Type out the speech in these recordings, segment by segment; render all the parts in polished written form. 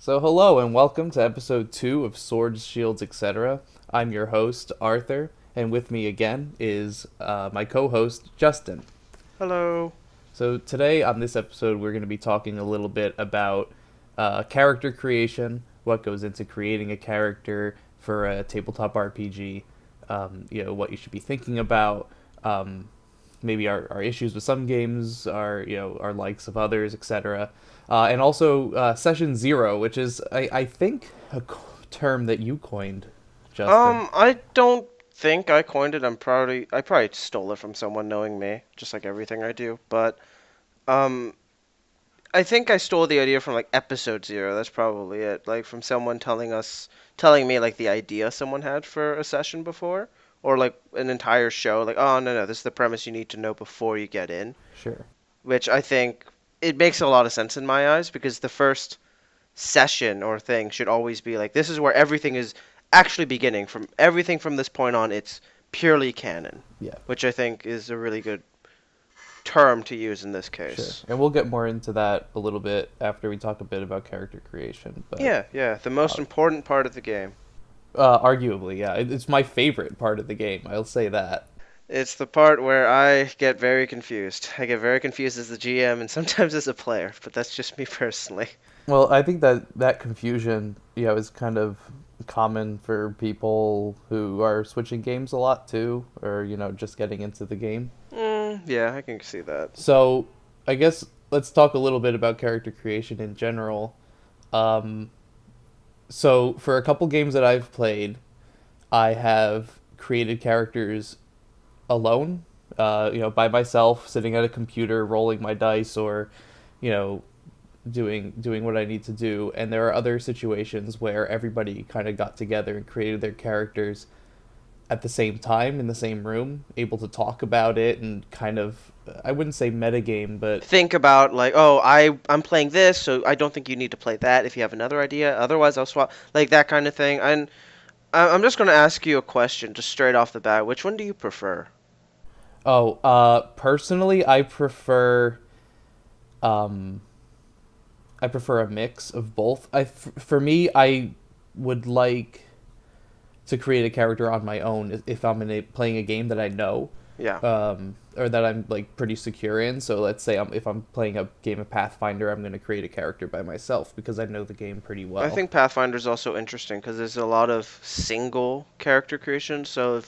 So, hello and welcome to episode 2 of Swords, Shields, etc. I'm your host, Arthur, and with me again is my co host, Justin. Hello. So, today on this episode, we're going to be talking a little bit about character creation, what goes into creating a character for a tabletop RPG, what you should be thinking about, maybe our issues with some games, our likes of others, etc. And also Session Zero, which is I think a term that you coined, Justin. I don't think I coined it. I probably stole it from someone knowing me, just like everything I do. But um, I think I stole the idea from like episode 0. That's probably it. Like from someone telling me like the idea someone had for a session before, or like an entire show. Like, oh no, this is the premise you need to know before you get in. Sure. Which I think it makes a lot of sense in my eyes because the first session or thing should always be like this is where everything is actually beginning. From everything from this point on, it's purely canon, Yeah. which I think is a really good term to use in this Sure. case. And we'll get more into that a little bit after we talk a bit about character creation. But Yeah, the most uh, important part of the game. arguably, yeah, it's my favorite part of the game. I'll say that. It's the part where I get very confused. I get very confused as the GM and sometimes as a player, but that's just me personally. Well, I think that confusion, is kind of common for people who are switching games a lot too, or just getting into the game. Yeah, I can see that. So, I guess let's talk a little bit about character creation in general. Um, so, for a couple games that I've played, I have created characters alone, by myself, sitting at a computer, rolling my dice, or you know, doing what I need to do. And there are other situations where everybody kind of got together and created their characters at the same time in the same room, able to talk about it and kind of, I wouldn't say metagame, but Think about like, oh, I'm playing this, so I don't think you need to play that if you have another idea. Otherwise, I'll swap like that kind of thing. And I'm just going to ask you a question, just straight off the bat. Which one do you prefer? personally, um, I prefer a mix of both. For me, I would like to create a character on my own if I'm playing a game that I know, Yeah. or that I'm like pretty secure in. So let's say if I'm playing a game of Pathfinder, I'm going to create a character by myself because I know the game pretty I well. think Pathfinder is also interesting because there's a lot of single character creation. So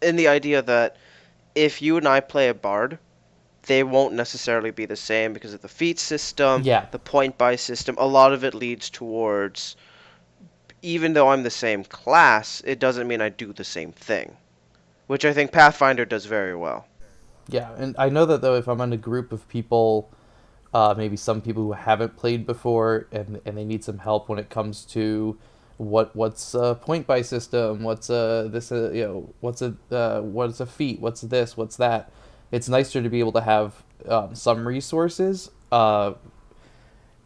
in the idea that if you and I play a bard, they won't necessarily be the same because of the feat system, Yeah, the point buy system. A lot of it leads towards, even though I'm the same class, it doesn't mean I do the same thing, which I think Pathfinder does very well. yeah, and I know that though if I'm in a group of people, maybe some people who haven't played before and they need some help when it comes to what's a point buy system, what's a this what's a feat, what's this, what's that. It's nicer to be able to have some resources,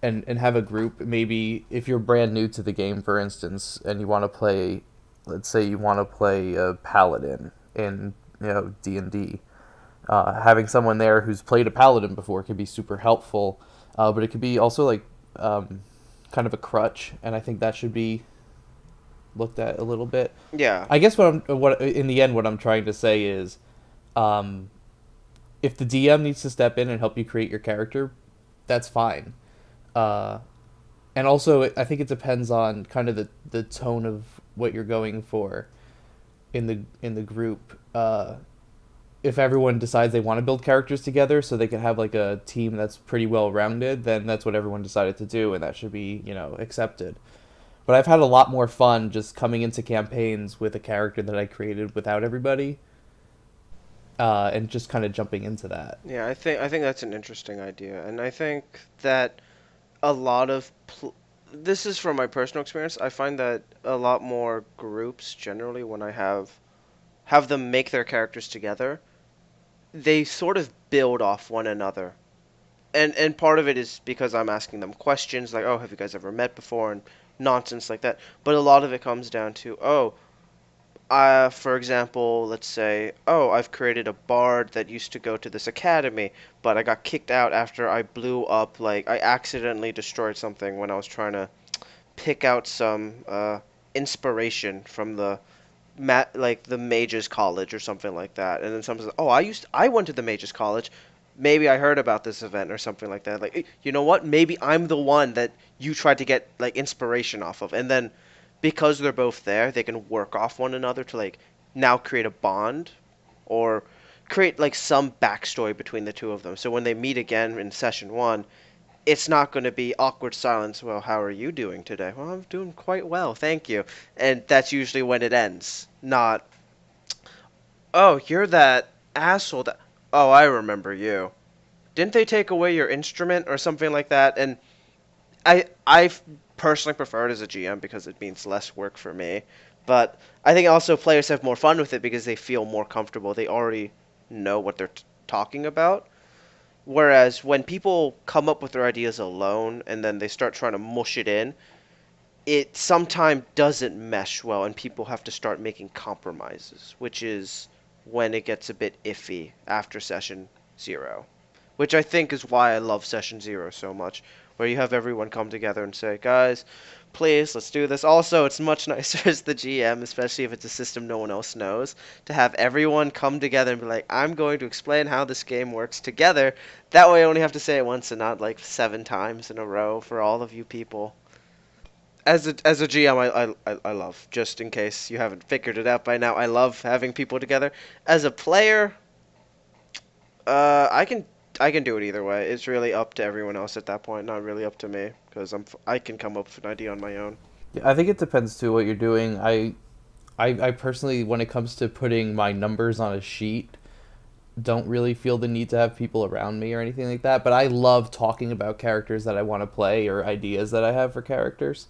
and have a group. Maybe if you're brand new to the game, for instance, and you want to play, let's say you want to play a paladin in D&D. Having someone there who's played a paladin before can be super helpful, but it could be also like kind of a crutch, and I think that should be looked at a little bit. Yeah, I guess what in the end what I'm trying to say is, um, if the DM needs to step in and help you create your character, that's fine. Uh, and also, I think it depends on kind of the tone of what you're going for in the group. If everyone decides they want to build characters together so they can have like a team that's pretty well rounded, then that's what everyone decided to do, and that should be accepted. But I've had a lot more fun just coming into campaigns with a character that I created without everybody, and just kind of jumping into that. yeah, I think that's an interesting idea, and I think that a lot of this is from my personal experience. I find that a lot more groups generally, when I have them make their characters together, they sort of build off one another. And part of it is because I'm asking them questions like, "Oh, have you guys ever met before?" and nonsense like that. But a lot of it comes down to, "Oh, for example, let's say, oh, I've created a bard that used to go to this academy, but I got kicked out after I blew up, like I accidentally destroyed something when I was trying to pick out some inspiration from the like the Mages College or something like that, and then someone says, "Oh, I went to the Mages College. Maybe I heard about this event or something like that. Like, you know what? Maybe I'm the one that you tried to get like inspiration off of." And then because they're both there, they can work off one another to like now create a bond or create like some backstory between the two of them. So when they meet again in session 1, it's not going to be awkward silence. Well, how are you doing today? Well, I'm doing quite well, thank you. And that's usually when it ends. Not, oh, you're that asshole that. Oh, I remember you. Didn't they take away your instrument or something like that? And I personally prefer it as a GM because it means less work for me. But I think also players have more fun with it because they feel more comfortable. They already know what they're talking about. Whereas when people come up with their ideas alone and then they start trying to mush it in, it sometimes doesn't mesh well and people have to start making compromises, which is when it gets a bit iffy after session 0. Which I think is why I love session 0 so much, where you have everyone come together and say, guys, please, let's do this. Also, it's much nicer as the GM, especially if it's a system no one else knows, to have everyone come together and be like, I'm going to explain how this game works together. That way I only have to say it once and not like 7 times in a row for all of you people. As a GM, I love, just in case you haven't figured it out by now, I love having people together. As a player, I can do it either way. It's really up to everyone else at that point, not really up to me, because I can come up with an idea on my own. Yeah, I think it depends too what you're doing. I personally, when it comes to putting my numbers on a sheet, don't really feel the need to have people around me or anything like that. But I love talking about characters that I want to play or ideas that I have for characters.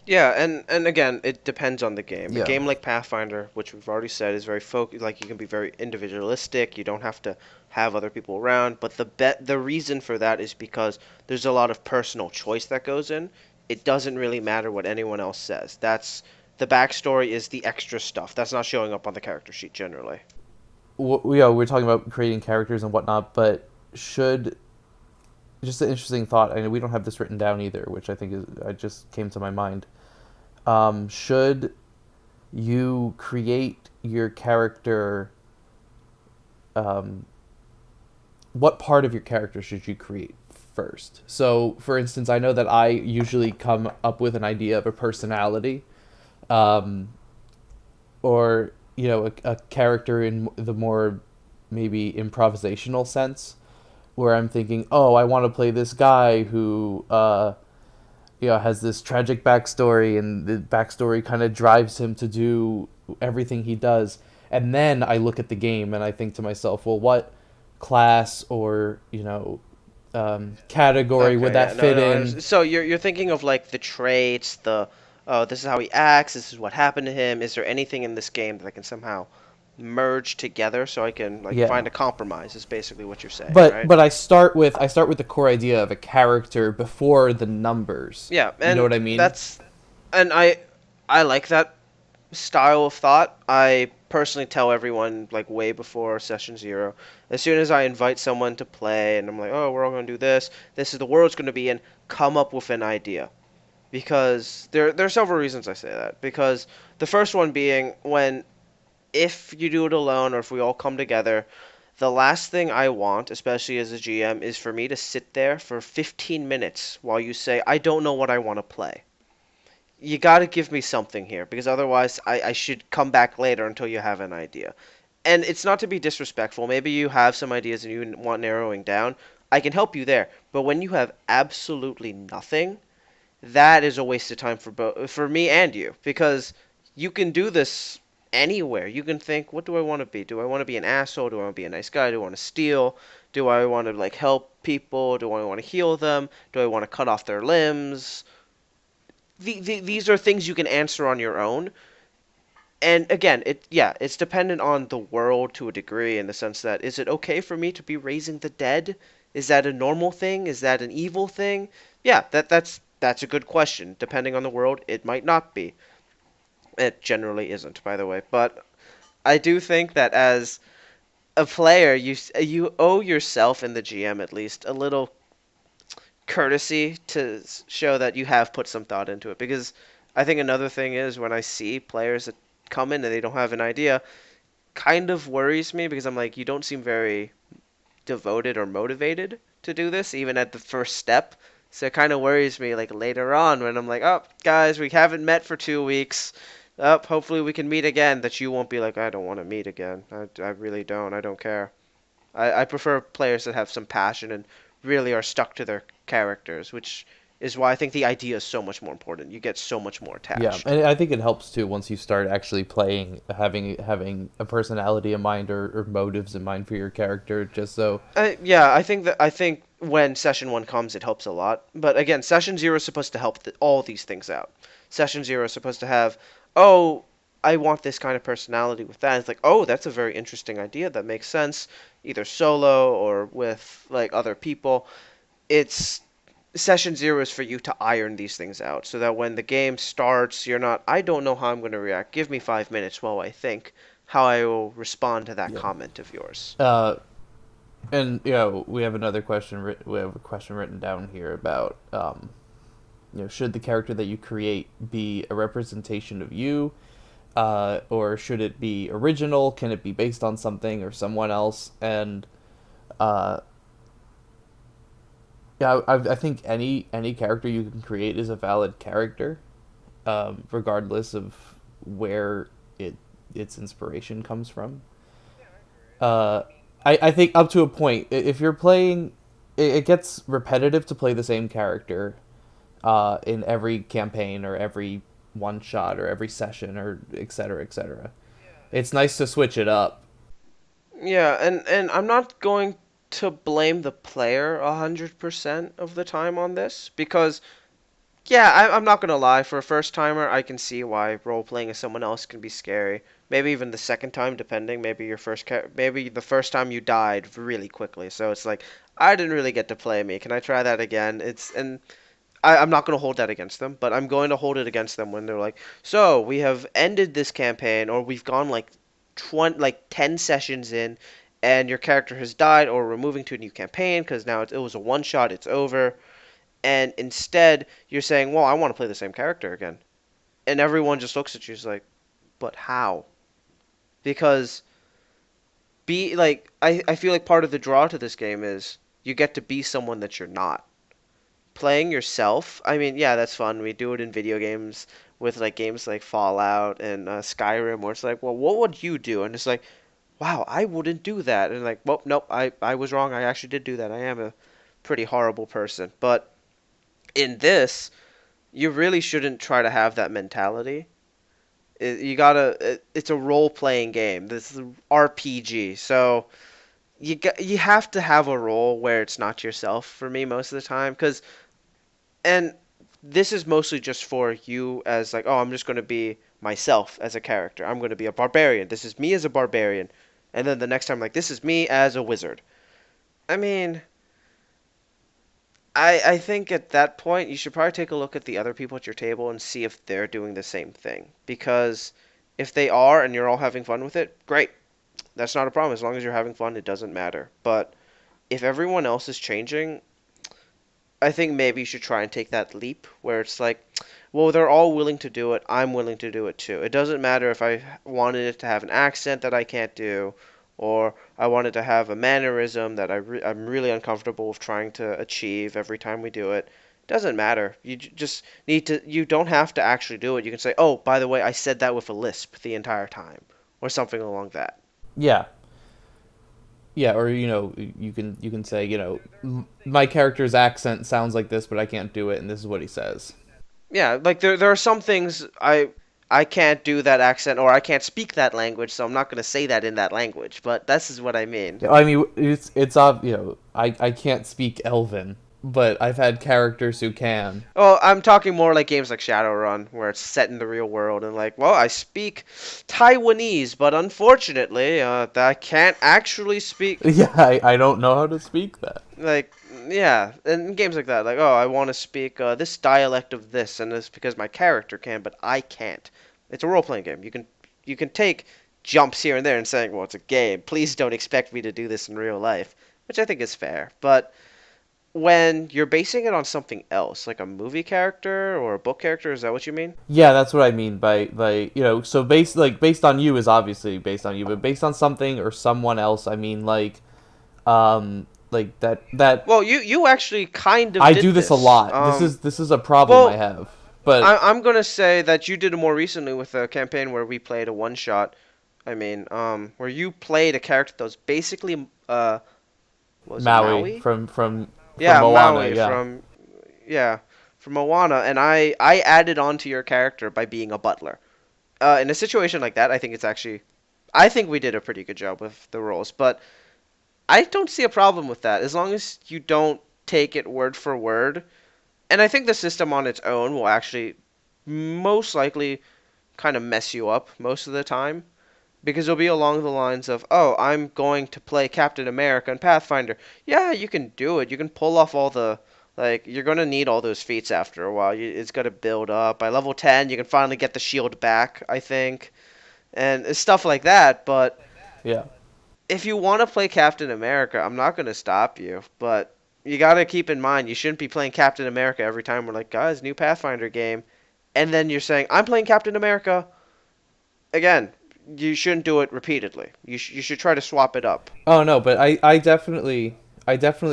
Yeah, and again, it depends on the game. A Yeah. game like Pathfinder, which we've already said is very focused, like you can be very individualistic. You don't have to have other people around. But the reason for that is because there's a lot of personal choice that goes in. It doesn't really matter what anyone else says. That's the backstory is the extra stuff. That's not showing up on the character sheet generally. We're talking about creating characters and whatnot, but should just an interesting thought. I know we don't have this written down either, which I think is I just came to my mind. Should you create your character? Um, what part of your character should you create first? So, for instance, I know that I usually come up with an idea of a personality, um, or a character in the more maybe improvisational sense, where I'm thinking, oh, I want to play this guy who has this tragic backstory, and the backstory kind of drives him to do everything he does. And then I look at the game and I think to myself, well, what class or category would Okay, yeah, that no, fit no. in? So you're thinking of like the traits, the oh, this is how he acts, this is what happened to him. Is there anything in this game that I can somehow merge together so I can like Yeah. find a compromise? Is basically what you're saying, But right? but I start with the core idea of a character before the numbers. Yeah, You know and what I mean? that's and I like that style of thought. I personally tell everyone like way before session 0. As soon as I invite someone to play and I'm like, "Oh, we're all going to do this. This is the world's going to be in." Come up with an idea. Because there are several reasons I say that. Because the first one being when if you do it alone or if we all come together, the last thing I want, especially as a GM, is for me to sit there for 15 minutes while you say, I don't know what I want to play. You got to give me something here because otherwise I should come back later until you have an idea. And it's not to be disrespectful. Maybe you have some ideas and you want narrowing down. I can help you there. But when you have absolutely nothing, that is a waste of time for me and you because you can do this anywhere. You can think, what do I want to be? Do I want to be an asshole? Do I want to be a nice guy? Do I want to steal? Do I want to like help people? Do I want to heal them? Do I want to cut off their limbs? These are things you can answer on your own. And again, it's dependent on the world to a degree in the sense that is it okay for me to be raising the dead? Is that a normal thing? Is that an evil thing? Yeah, that's a good question. Depending on the world, it might not be. It generally isn't, by the way. But I do think that as a player, you owe yourself and the GM at least a little courtesy to show that you have put some thought into it. Because I think another thing is when I see players that come in and they don't have an idea, kind of worries me because I'm like, you don't seem very devoted or motivated to do this, even at the first step. So it kind of worries me, like later on when I'm like, oh, guys, we haven't met for 2 weeks. Up, hopefully we can meet again. That you won't be like, I don't want to meet again. I really don't. I don't care. I prefer players that have some passion and really are stuck to their characters, which is why I think the idea is so much more important. You get so much more Yeah, attached. and I think it helps too once you start actually playing, having a personality in mind or motives in mind for your character, just so. Yeah, I think when session one comes, it helps a lot. But again, session zero is supposed to help all these things out. Session zero is supposed to have, oh, I want this kind of personality with that. It's like, oh, that's a very interesting idea. That makes sense, either solo or with like other people. It's session zero is for you to iron these things out, so that when the game starts, you're not. I don't know how I'm going to react. Give me 5 minutes while I think how I will respond to that Yeah. comment of yours. Uh, and we have another question. We have a question written down here about should the character that you create be a representation of you, or should it be original? Can it be based on something or someone else? And uh, yeah, I think any character you can create is a valid character, regardless of where it its inspiration comes from. Uh, I think up to a point, if you're playing, it gets repetitive to play the same character in every campaign or every one shot or every session or et cetera, et cetera. It's nice to switch it up. Yeah, and I'm not going to blame the player 100% of the time on this because yeah, I'm not gonna lie. For a first timer, I can see why role playing as someone else can be scary. Maybe even the second time, depending. Maybe the first time you died really quickly, so it's like I didn't really get to play me. Can I try that again? I'm not gonna hold that against them, but I'm going to hold it against them when they're like, so we have ended this campaign, or we've gone like 10 sessions in, and your character has died, or we're moving to a new campaign because now it was a one shot, it's over and instead you're saying, "Well, I want to play the same character again," and everyone just looks at you, is like, "But how?" Because I feel like part of the draw to this game is you get to be someone that you're not. Playing yourself, I mean, yeah, that's fun. We do it in video games with like games like Fallout and Skyrim, where it's like, "Well, what would you do?" And it's like, "Wow, I wouldn't do that." And like, "Well, nope, I was wrong. I actually did do that. I am a pretty horrible person." But in this, you really shouldn't try to have that mentality. It's a role playing game. This is RPG, so you have to have a role where it's not yourself. For me, most of the time, and this is mostly just for you as like, oh, I'm just going to be myself as a character. I'm going to be a barbarian. This is me as a barbarian, and then the next time, like, this is me as a wizard. I mean, I think at that point you should probably take a look at the other people at your table and see if they're doing the same thing. Because if they are and you're all having fun with it, great. That's not a problem. As long as you're having fun, it doesn't matter. But if everyone else is changing, I think maybe you should try and take that leap where it's like, well, they're all willing to do it. I'm willing to do it too. It doesn't matter if I wanted it to have an accent that I can't do, or I wanted to have a mannerism that I'm really uncomfortable with trying to achieve every time we do it. Doesn't matter. Just need to. You don't have to actually do it. You can say, "Oh, by the way, I said that with a lisp the entire time," or something along that. Yeah, yeah, or you can say my character's accent sounds like this, but I can't do it, and this is what he says. Yeah, like there are some things I can't do that accent or I can't speak that language, so I'm not gonna say that in that language. But this is what I mean. Yeah, I mean, I can't speak Elven, but I've had characters who can. Oh, I'm talking more like games like Shadowrun, where it's set in the real world and like, well, I speak Taiwanese, but unfortunately, I can't actually speak Yeah, I don't know how to speak that. like yeah, and games like that, like oh, I want to speak this dialect of this, and it's because my character can, but I can't. It's a role playing game. You can take jumps here and there and saying, well, it's a game. Please don't expect me to do this in real life, which I think is fair. But when you're basing it on something else, like a movie character or a book character, is that what you mean? Yeah, that's what I mean by so based on you is obviously based on you, but based on something or someone else, I mean like that Well, you actually kind of I do did this a this. lot. This is a problem I Well, have. But I'm gonna say that you did it more recently with a campaign where we played a one shot. I mean, where you played a character that was basically was it Maui Maui? from Yeah, Moana, Maui yeah. from yeah from Moana, and I added on to your character by being a butler. In a situation like that, I think it's actually I think we did a pretty good job with the roles, but I don't see a problem with that as long as you don't take it word for word. And I think the system on its own will actually most likely kind of mess you up most of the time because it'll be along the lines of, "Oh, I'm going to play Captain America and Pathfinder." Yeah, you can do it. You can pull off all the like you're going to need all those feats after a while. It's going to build up. By level 10, you can finally get the shield back, I think. And stuff like that, but Yeah. if you want to play Captain America, I'm not going to stop you, but you got to keep in mind you shouldn't be playing Captain America every time we're like, guys, new Pathfinder game, and then you're saying, I'm playing Captain America. Again, you shouldn't do it repeatedly. You should try to swap it up. Oh no, but I definitely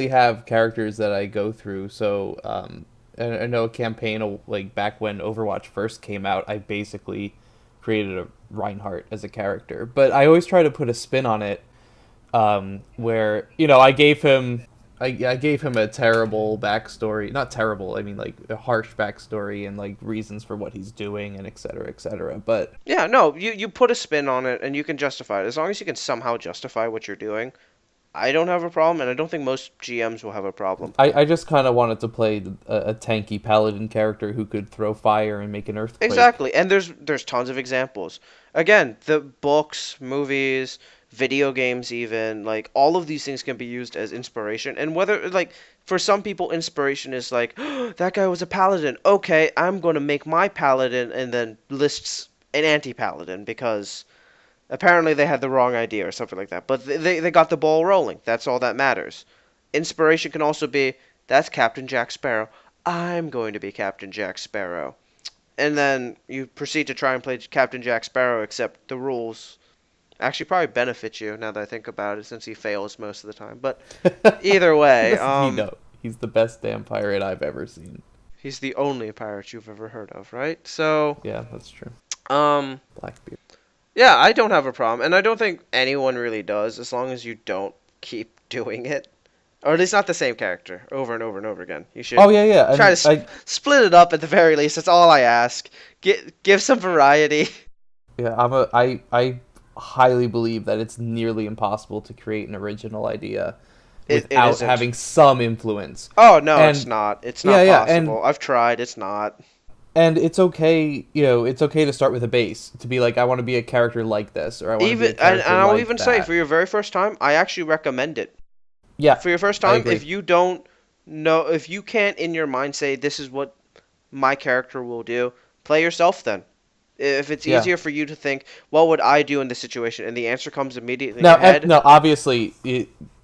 have characters that I go through. So I know a campaign like back when Overwatch first came out, I basically created a Reinhardt as a character. But I always try to put a spin on it, where I gave him a terrible backstory. Not terrible, I mean like a harsh backstory and like reasons for what he's doing and et cetera, et cetera. But Yeah, no, you put a spin on it and you can justify it. As long as you can somehow justify what you're doing, I don't have a problem, and I don't think most GMs will have a problem. I just kind of wanted to play a tanky paladin character who could throw fire and make an earthquake. Exactly, and there's tons of examples. Again, the books, movies, video games, even like all of these things can be used as inspiration. And whether like for some people, inspiration is like that guy was a paladin. Okay, I'm going to make my paladin, and then lists an anti-paladin because apparently they had the wrong idea or something like that. But they got the ball rolling. That's all that matters. Inspiration can also be that's Captain Jack Sparrow. I'm going to be Captain Jack Sparrow, and then you proceed to try and play Captain Jack Sparrow, except the rules actually probably benefit you now that I think about it, since he fails most of the time. But either way, You know, he's the best damn pirate I've ever seen. he's the only pirate you've ever heard of, right? So, Yeah, that's true. um, Blackbeard. yeah, I don't have a problem, and I don't think anyone really does, as long as you don't keep doing it, or at least not the same character over and over and over again. You should Oh yeah, yeah. try to And I split it up at the very least. That's all I ask. Give some variety. yeah, I highly believe that it's nearly impossible to create an original idea It without isn't. having some influence. Oh no, it's And not. It's yeah, not yeah, and possible. I've tried. It's not. and it's okay, it's okay to start with a base, to be like I want to be a character like this or I want to be Even a and character I'll like even say that. for your very first time, I actually recommend it. Yeah, For your first I time, agree. if you don't know, if you can't in your mind say this is what my character will do, play yourself then. If it's Yeah. easier for you to think, what would I do in this situation, and the answer comes immediately in Now, your head, no, obviously,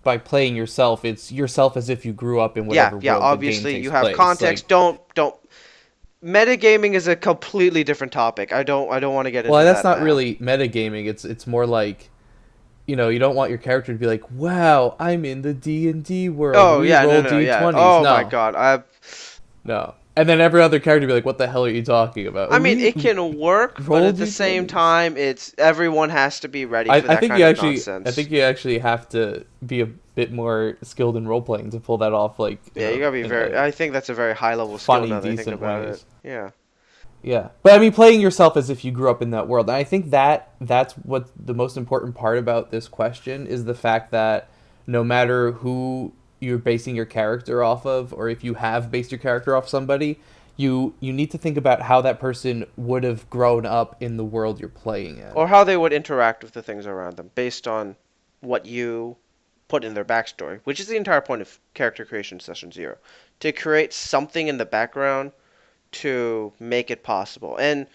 by playing yourself, it's yourself as if you grew up in yeah, whatever yeah, world the game obviously takes you have place. Like, context. Don't. Metagaming is a completely different topic. I don't want to get well, into that's that not now. really metagaming. It's more like, you don't want your character to be like, "Wow, I'm in the D&D world. Oh We yeah, no, roll no, yeah. D20s." Oh my No, God, I no. And then every other character be like, "What the hell are you talking about?" I "Oh, mean, we it can work, but roll at the same D20s." time, it's everyone has to be ready for I that think kind you of actually I nonsense. think you actually have to be a bit more skilled in role playing to pull that off, like Yeah, you gotta be in very. a I think that's a very high level skill funny, now that I think decent about it. ways. Yeah. Yeah, but I mean, playing yourself as if you grew up in that world. And I think that's what the most important part about this question is, the fact that no matter who you're basing your character off of, or if you have based your character off somebody, you need to think about how that person would have grown up in the world you're playing in. Or how they would interact with the things around them based on what you put in their backstory, which is the entire point of character creation session zero, to create something in the background to make it possible. And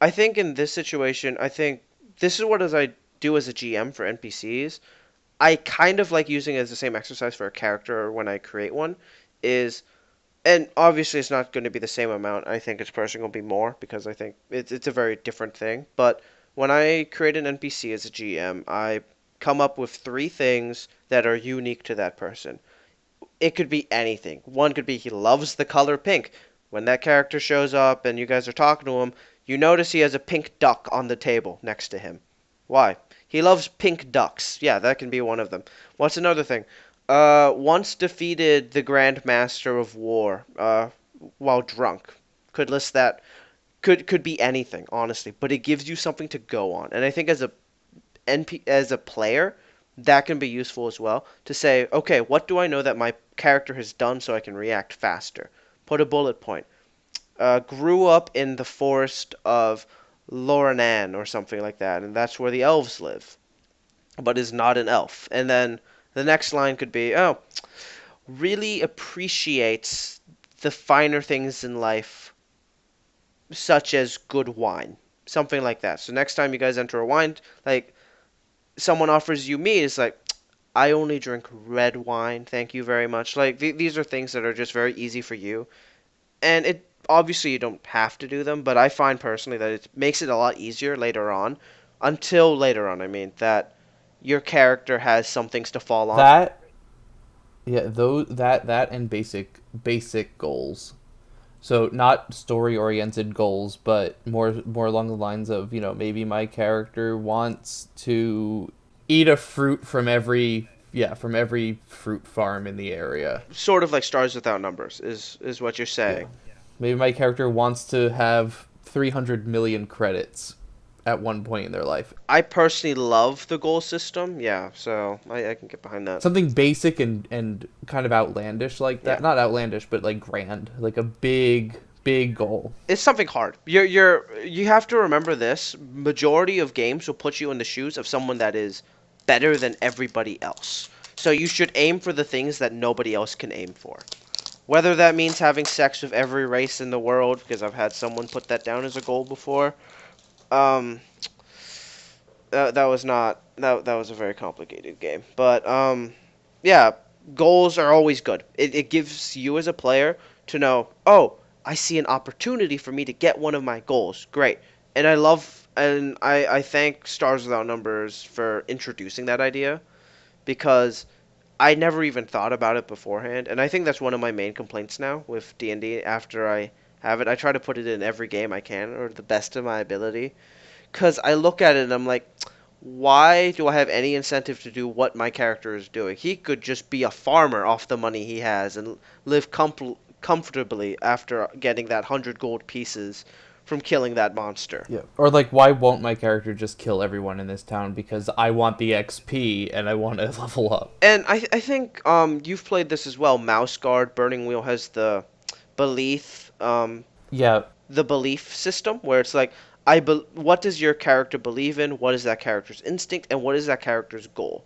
I think in this situation, I think this is what as I do as a GM for NPCs. I kind of like using it as the same exercise for a character when I create one. is, and obviously it's not going to be the same amount. I think it's personally going to be more because I think it's a very different thing. But when I create an NPC as a GM, I come up with three things that are unique to that person. It could be anything. One could be he loves the color pink. When that character shows up and you guys are talking to him, you notice he has a pink duck on the table next to him. Why? He loves pink ducks. Yeah, that can be one of them. What's another thing? Once defeated the Grand Master of War, while drunk. Could list that. Could be anything, honestly, but it gives you something to go on. And I think as a player, that can be useful as well to say, okay, what do I know that my character has done so I can react faster? Put a bullet point. Grew up in the forest of Loranan or something like that, and that's where the elves live, but is not an elf. And then the next line could be, oh, really appreciates the finer things in life, such as good wine. Something like that. So next time you guys enter a wine, like someone offers you mead, it's like, I only drink red wine, thank you very much. Like these are things that are just very easy for you, and it obviously you don't have to do them, but I find personally that it makes it a lot easier later on. Until later on, I mean that your character has some things to fall on. That yeah, those that and basic goals. So not story oriented goals, but more along the lines of, maybe my character wants to eat a fruit from every fruit farm in the area. Sort of like Stars Without Numbers is what you're Yeah. saying. Maybe my character wants to have 300 million credits at one point in their life. I personally love the goal system. Yeah, so I can get behind that. Something basic and kind of outlandish like Yeah. that. Not outlandish, but like grand, like a big goal. It's something hard. You have to remember this. Majority of games will put you in the shoes of someone that is better than everybody else. So you should aim for the things that nobody else can aim for. Whether that means having sex with every race in the world, because I've had someone put that down as a goal before. Um, that was not that was a very complicated game. But yeah, goals are always good. It gives you as a player to know, oh, I see an opportunity for me to get one of my goals. Great. And I thank Stars Without Numbers for introducing that idea because I never even thought about it beforehand, and I think that's one of my main complaints now with D&D after I have it. I try to put it in every game I can or the best of my ability cuz I look at it and I'm like, why do I have any incentive to do what my character is doing? He could just be a farmer off the money he has and live comfortably after getting that 100 gold pieces from killing that monster. Yeah. Or like, why won't my character just kill everyone in this town because I want the XP and I want to level up? And I think you've played this as well. Mouse Guard Burning Wheel has belief Yeah. the belief system where it's like what does your character believe in? What is that character's instinct and what is that character's goal?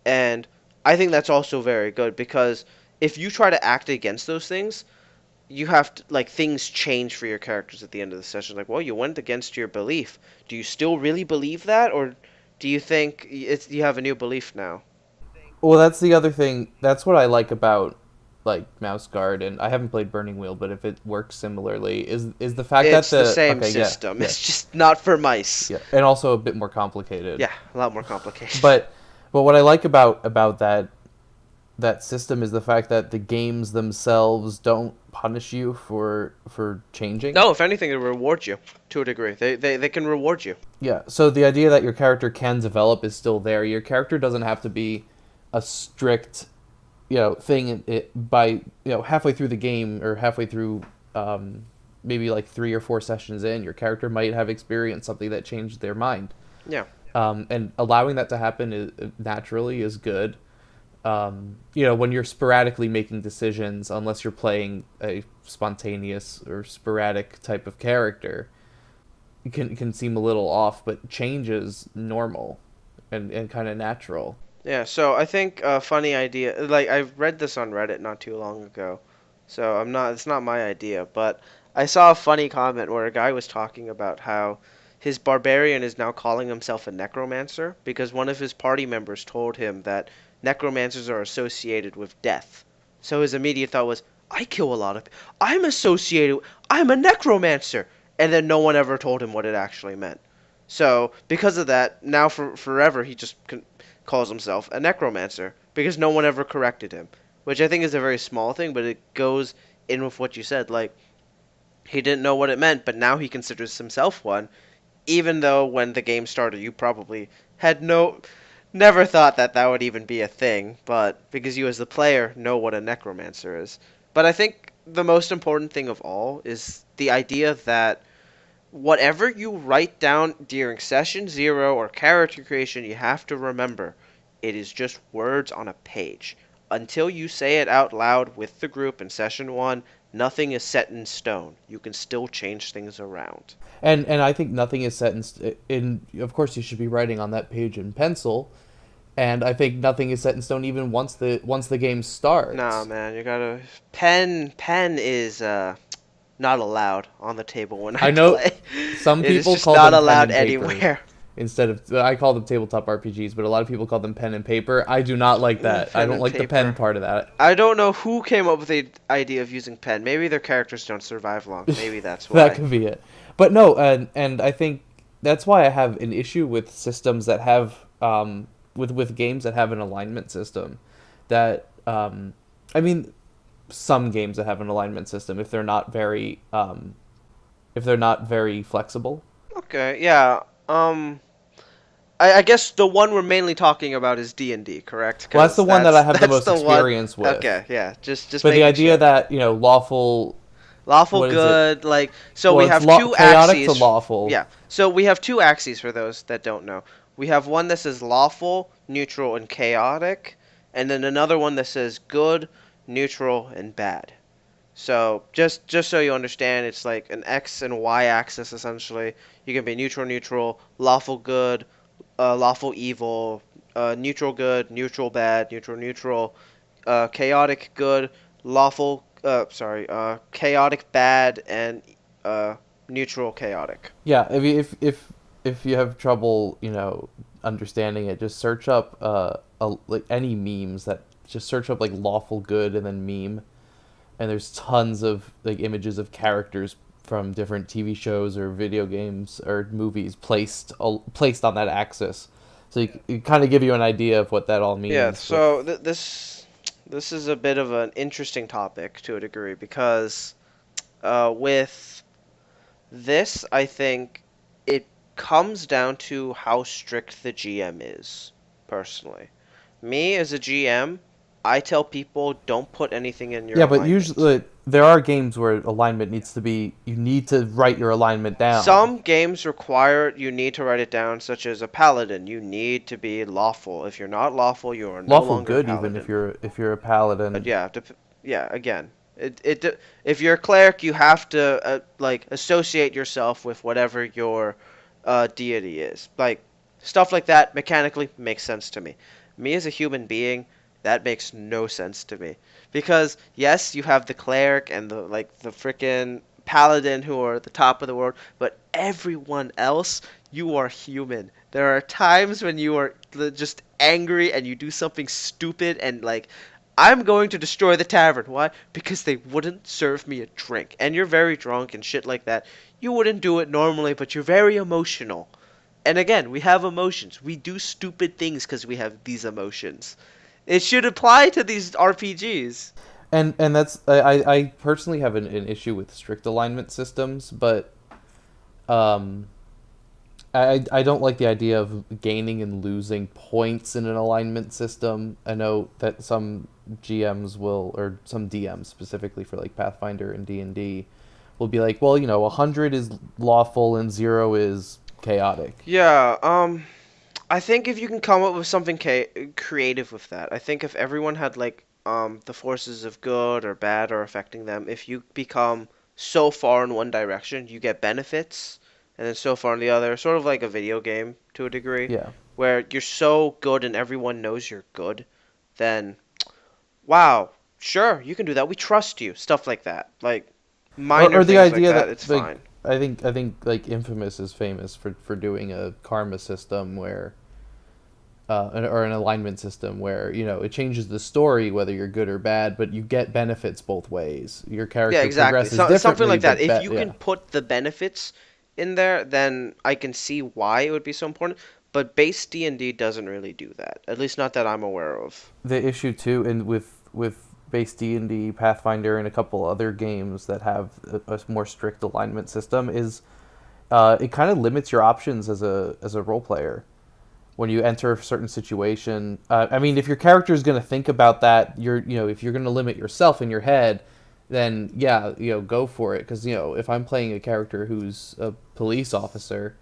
And I think that's also very good because if you try to act against those things, you have to like things change for your characters at the end of the session. Like, well, you went against your belief. Do you still really believe that, or do you think you have a new belief now? Well, that's the other thing. That's what I like about like Mouse Guard, and I haven't played Burning Wheel, but if it works similarly, is the fact that It's the same okay, yeah, system. yeah, It's just not for mice. yeah, and also a bit more complicated. Yeah, a lot more complicated. But what I like about that system is the fact that the games themselves don't punish you for changing. No, if anything, it rewards you to a degree. They can reward you. Yeah, so the idea that your character can develop is still there. Your character doesn't have to be a strict, thing by halfway through the game or halfway through, maybe like 3 or 4 sessions in, your character might have experienced something that changed their mind. Yeah. And allowing that to happen naturally is good. When you're sporadically making decisions, unless you're playing a spontaneous or sporadic type of character, it can seem a little off, but change is normal and kind of natural. Yeah, so I think a funny idea, like I read this on Reddit not too long ago. So it's not my idea, but I saw a funny comment where a guy was talking about how his barbarian is now calling himself a necromancer because one of his party members told him that necromancers are associated with death. So his immediate thought was, I kill a lot of. I'm associated. I'm a necromancer, and then no one ever told him what it actually meant. So because of that, now for forever he just calls himself a necromancer because no one ever corrected him, which I think is a very small thing, but it goes in with what you said. Like he didn't know what it meant, but now he considers himself one, even though when the game started, you probably had never thought that that would even be a thing, but because you as the player know what a necromancer is. But I think the most important thing of all is the idea that whatever you write down during session 0 or character creation, you have to remember it is just words on a page. Until you say it out loud with the group in session 1, nothing is set in stone. You can still change things around. And I think nothing is set in. Of course, you should be writing on that page in pencil, and I think nothing is set in stone even once the game Nah, starts. man, you gotta pen is not allowed on the table when I I know play. some It is people just call not them pen allowed and paper anywhere. instead of I call them tabletop RPGs, but a lot of people call them pen and paper. I do not like that. I Pen don't and like the pen paper. part of that. I don't know who came up with the idea of using pen. Maybe their characters don't survive long. Maybe that's That why. could be it. But no, and I think that's why I have an issue with systems that have with games that have an alignment system. That I mean, some games that have an alignment system if they're not very flexible. Okay, yeah. I guess the one we're mainly talking about is D&D, correct? Well, that's the Because one that I have the that's most the one. experience with. Okay, yeah. Just But the making idea sure. that lawful, Lawful what is it? good, like so Well, we it's have two chaotic to axes. lawful. Yeah. So we have two axes for those that don't know. We have one that says lawful, neutral, and chaotic, and then another one that says good, neutral, and bad. So just so you understand, it's like an X and Y axis essentially. You can be neutral, neutral, lawful good, lawful evil, neutral good, neutral bad, neutral neutral, chaotic good, lawful chaotic bad, and uh, neutral chaotic. Yeah, if you have trouble, understanding it, just search up like any memes that just search up like lawful good and then meme, and there's tons of like images of characters from different TV shows or video games or movies placed on that axis, so you kind of give you an idea of what that all Yeah. means. With So this is a bit of an interesting topic to a degree because with this, I think it comes down to how strict the GM is, personally. Me as a GM, I tell people don't put anything in your yeah, but alignment. usually there are games where alignment needs to be. You need to write your alignment down. Some games require you need to write it down, such as a paladin. You need to be lawful. If you're not lawful, you are no Lawful longer a good, even paladin. if you're a paladin. Yeah, yeah. Again, if you're a cleric, you have to like associate yourself with whatever your deity is. Like stuff like that mechanically makes sense to me. Me as a human being, that makes no sense to me because yes, you have the cleric and the frickin' paladin who are at the top of the world, but everyone else, you are human. There are times when you are just angry and you do something stupid and like I'm going to destroy the tavern. Why? Because they wouldn't serve me a drink. And you're very drunk and shit like that. You wouldn't do it normally, but you're very emotional. And again, we have emotions. We do stupid things because we have these emotions. It should apply to these RPGs. And that's I personally have an issue with strict alignment systems, but um, I don't like the idea of gaining and losing points in an alignment system. I know that some GMs will, or some DMs specifically for like Pathfinder and D&D, will be like, well, 100 is lawful and 0 is chaotic. Yeah, I think if you can come up with something creative with that, I think if everyone had like the forces of good or bad or affecting them, if you become so far in one direction, you get benefits, and then so far in the other, sort of like a video game to a degree, Yeah. where you're so good and everyone knows you're good, then wow, sure, you can do that. We trust you. Stuff like that. Like minor Or the things like idea that, that it's like fine. I think like Infamous is famous for doing a karma system where or an alignment system where it changes the story whether you're good or bad, but you get benefits both ways. Your Yeah, character exactly. progresses So something differently, like that. but If you yeah. can put the benefits in there, then I can see why it would be so important. But base D&D doesn't really do that. At least not that I'm aware of. The issue too, and with base D&D, Pathfinder, and a couple other games that have a more strict alignment system is it kind of limits your options as a role player when you enter a certain situation. I mean, if your character is going to think about that, if you're going to limit yourself in your head, then yeah, go for it. Because if I'm playing a character who's a police officer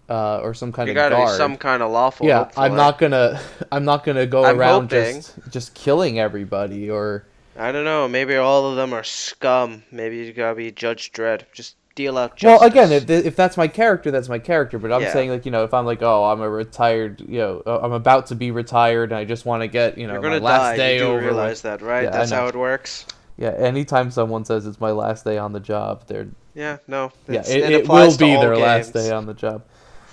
or some kind You of gotta be some guard, kind of lawful, yeah, hopefully. I'm not gonna go I'm around hoping. just killing everybody or. I don't know. Maybe all of them are scum. Maybe you gotta be Judge Dredd. Just deal out Well, again, justice. if that's my character, that's my character. But I'm Yeah. saying, like, if I'm like, oh, I'm a retired, I'm about to be retired, and I just want to get, You're my gonna last die. You day do over with. realize that, right? Yeah, I That's know. how it works. Yeah, anytime someone says it's my last day on the job, Yeah, no. yeah, It it will applies to be all their last day games. on the job.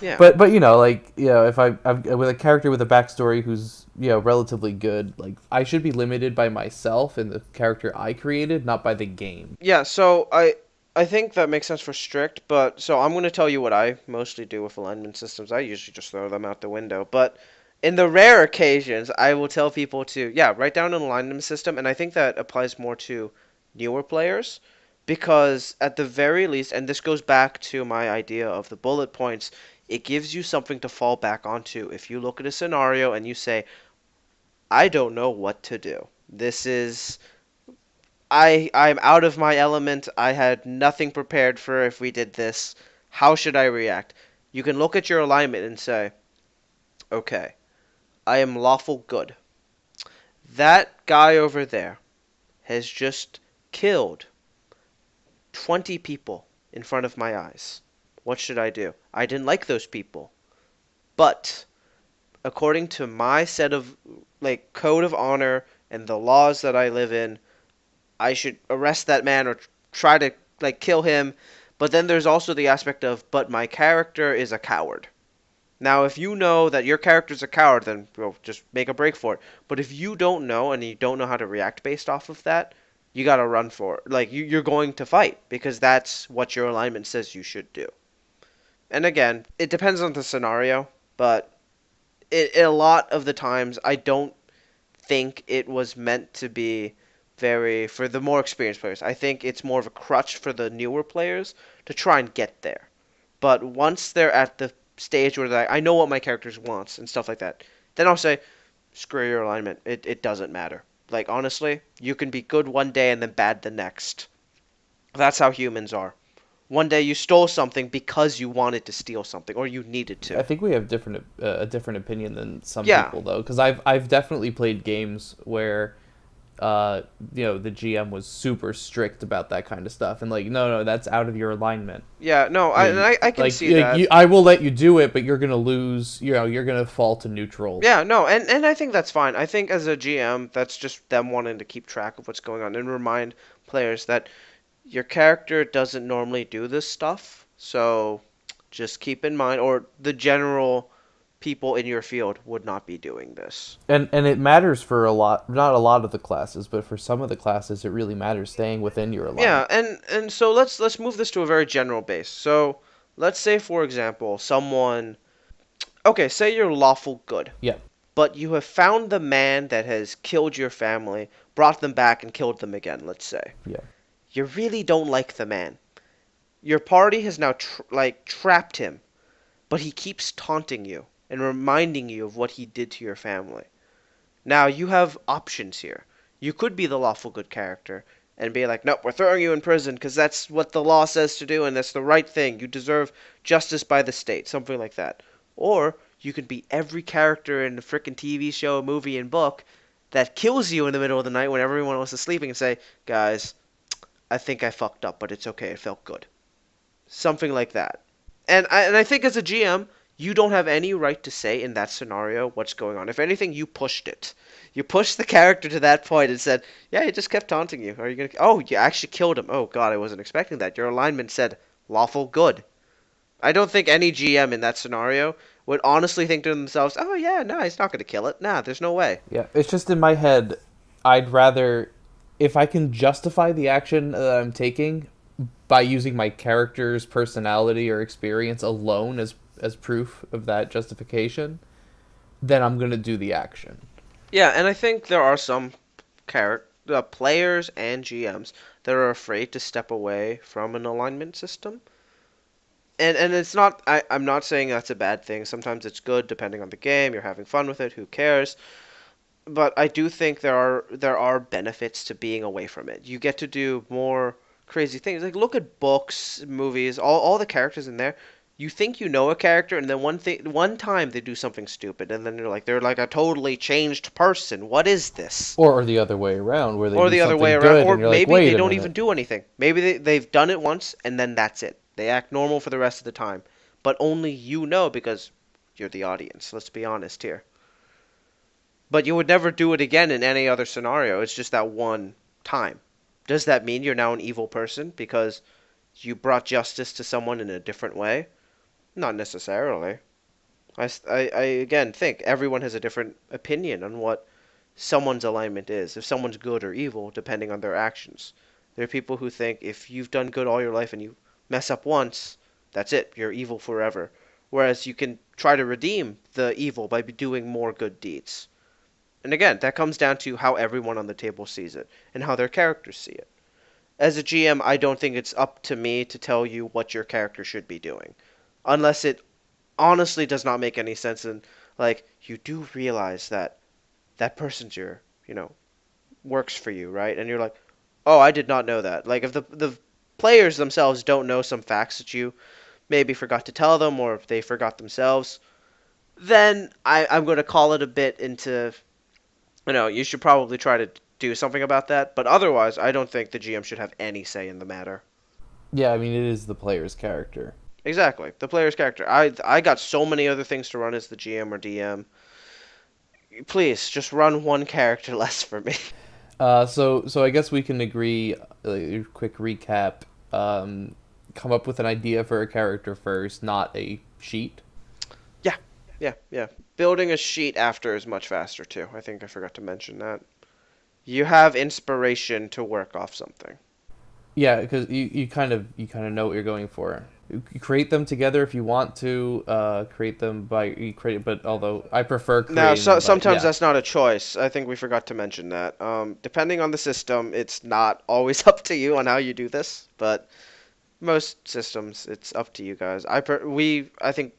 Yeah. But like, if I'm with a character with a backstory who's relatively good, like I should be limited by myself and the character I created, not by the game. Yeah, so I think that makes sense for strict, but so I'm going to tell you what I mostly do with alignment systems. I usually just throw them out the window, but in the rare occasions, I will tell people to write down an alignment system, and I think that applies more to newer players because at the very least, and this goes back to my idea of the bullet points, it gives you something to fall back onto. If you look at a scenario and you say, I don't know what to do. This is I'm out of my element. I had nothing prepared for if we did this. How should I react? You can look at your alignment and say, okay, I am lawful good. That guy over there has just killed 20 people in front of my eyes. What should I do? I didn't like those people. But according to my set of code of honor and the laws that I live in, I should arrest that man or try to kill him. But then there's also the aspect of, but my character is a coward. Now, if you know that your character's a coward, then just make a break for it. But if you don't know and you don't know how to react based off of that, you gotta run for it. You're going to fight because that's what your alignment says you should do. And again, it depends on the scenario, but a lot of the times I don't think it was meant to be very for the more experienced players. I think it's more of a crutch for the newer players to try and get there. But once they're at the stage where I know what my characters wants and stuff like that, then I'll say, screw your alignment. It doesn't matter. Honestly, you can be good one day and then bad the next. That's how humans are. One day you stole something because you wanted to steal something or you needed I to. think we have a different opinion than some Yeah, people though, because I've definitely played games where the GM was super strict about that kind of stuff, and like, no, that's out of your alignment. yeah, no, You know, and I can see like that. I will let you do it, but you're gonna lose. You're gonna fall to neutral. Yeah, no, and I think that's fine. I think as a GM, that's just them wanting to keep track of what's going on and remind players that your character doesn't normally do this stuff. So just keep in mind, or the general people in your field would not be doing this. And it matters for a lot, not a lot of the classes, but for some of the classes, it really matters staying within your Yeah, alignment. and so let's move this to a very general base. So let's say, for example, someone. Okay, say you're lawful good. Yeah, But you have found the man that has killed your family, brought them back, and killed them again, let's say. yeah. You really don't like the man. Your party has now trapped him, but he keeps taunting you and reminding you of what he did to your family. Now you have options here. You could be the lawful good character and be like, "Nope, we're throwing you in prison because that's what the law says to do and that's the right thing. You deserve justice by the state," something like that. Or you could be every character in the frickin' TV show, movie, and book that kills you in the middle of the night when everyone else is sleeping and say, "Guys, I think I fucked up, but it's okay. It felt good." Something like that. And I think as a GM, you don't have any right to say in that scenario what's going on. If anything, you pushed it. You pushed the character to that point and said, "Yeah, he just kept taunting you. Are you gonna? Oh, you actually killed him. Oh God, I wasn't expecting that. Your alignment said lawful good." I don't think any GM in that scenario would honestly think to themselves, "Oh yeah, no, he's not going to kill it. Nah, there's no way." Yeah, it's just in my head. I'd rather, if I can justify the action that I'm taking by using my character's personality or experience alone as proof of that justification, then I'm gonna do the action. Yeah, and I think there are some players and GMs that are afraid to step away from an alignment system. And it's not I'm not saying that's a bad thing. Sometimes it's good depending on the game. You're having fun with it, who cares? But I do think there are benefits to being away from it. You get to do more crazy things. Like look at books, movies, all the characters in there. You think you know a character, and then one time they do something stupid, and then you're like they're like a totally changed person. What is this? Or the other way around, where they Or do the other way something around, good, or and you're like, maybe they wait a don't even minute. do anything. Maybe they've done it once, and then that's it. They act normal for the rest of the time, but only you know because you're the audience. Let's be honest here. But you would never do it again in any other scenario. It's just that one time. Does that mean you're now an evil person because you brought justice to someone in a different way? Not necessarily. I again think everyone has a different opinion on what someone's alignment is, if someone's good or evil, depending on their actions. There are people who think if you've done good all your life and you mess up once, that's it, you're evil forever. Whereas you can try to redeem the evil by doing more good deeds. And again, that comes down to how everyone on the table sees it and how their characters see it. As a GM, I don't think it's up to me to tell you what your character should be doing. Unless it honestly does not make any sense and like you do realize that that person's your, works for you, right? And you're like, "Oh, I did not know that." Like if the players themselves don't know some facts that you maybe forgot to tell them or if they forgot themselves, then I'm going to call it a bit into you should probably try to do something about that. But otherwise, I don't think the GM should have any say in the matter. Yeah, I mean, it is the player's character. Exactly, the player's character. I got so many other things to run as the GM or DM. Please, just run one character less for me. So I guess we can agree. Quick recap. Come up with an idea for a character first, not a sheet. Yeah, yeah. Building a sheet after is much faster too. I think I forgot to mention that. You have inspiration to work off something. Yeah, because you kind of know what you're going for. You create them together if you want to. Create them by you create, but although I prefer Now, creating them by sometimes yeah. that's not a choice. I think we forgot to mention that. Depending on the system, it's not always up to you on how you do this, but most systems, it's up to you guys. I think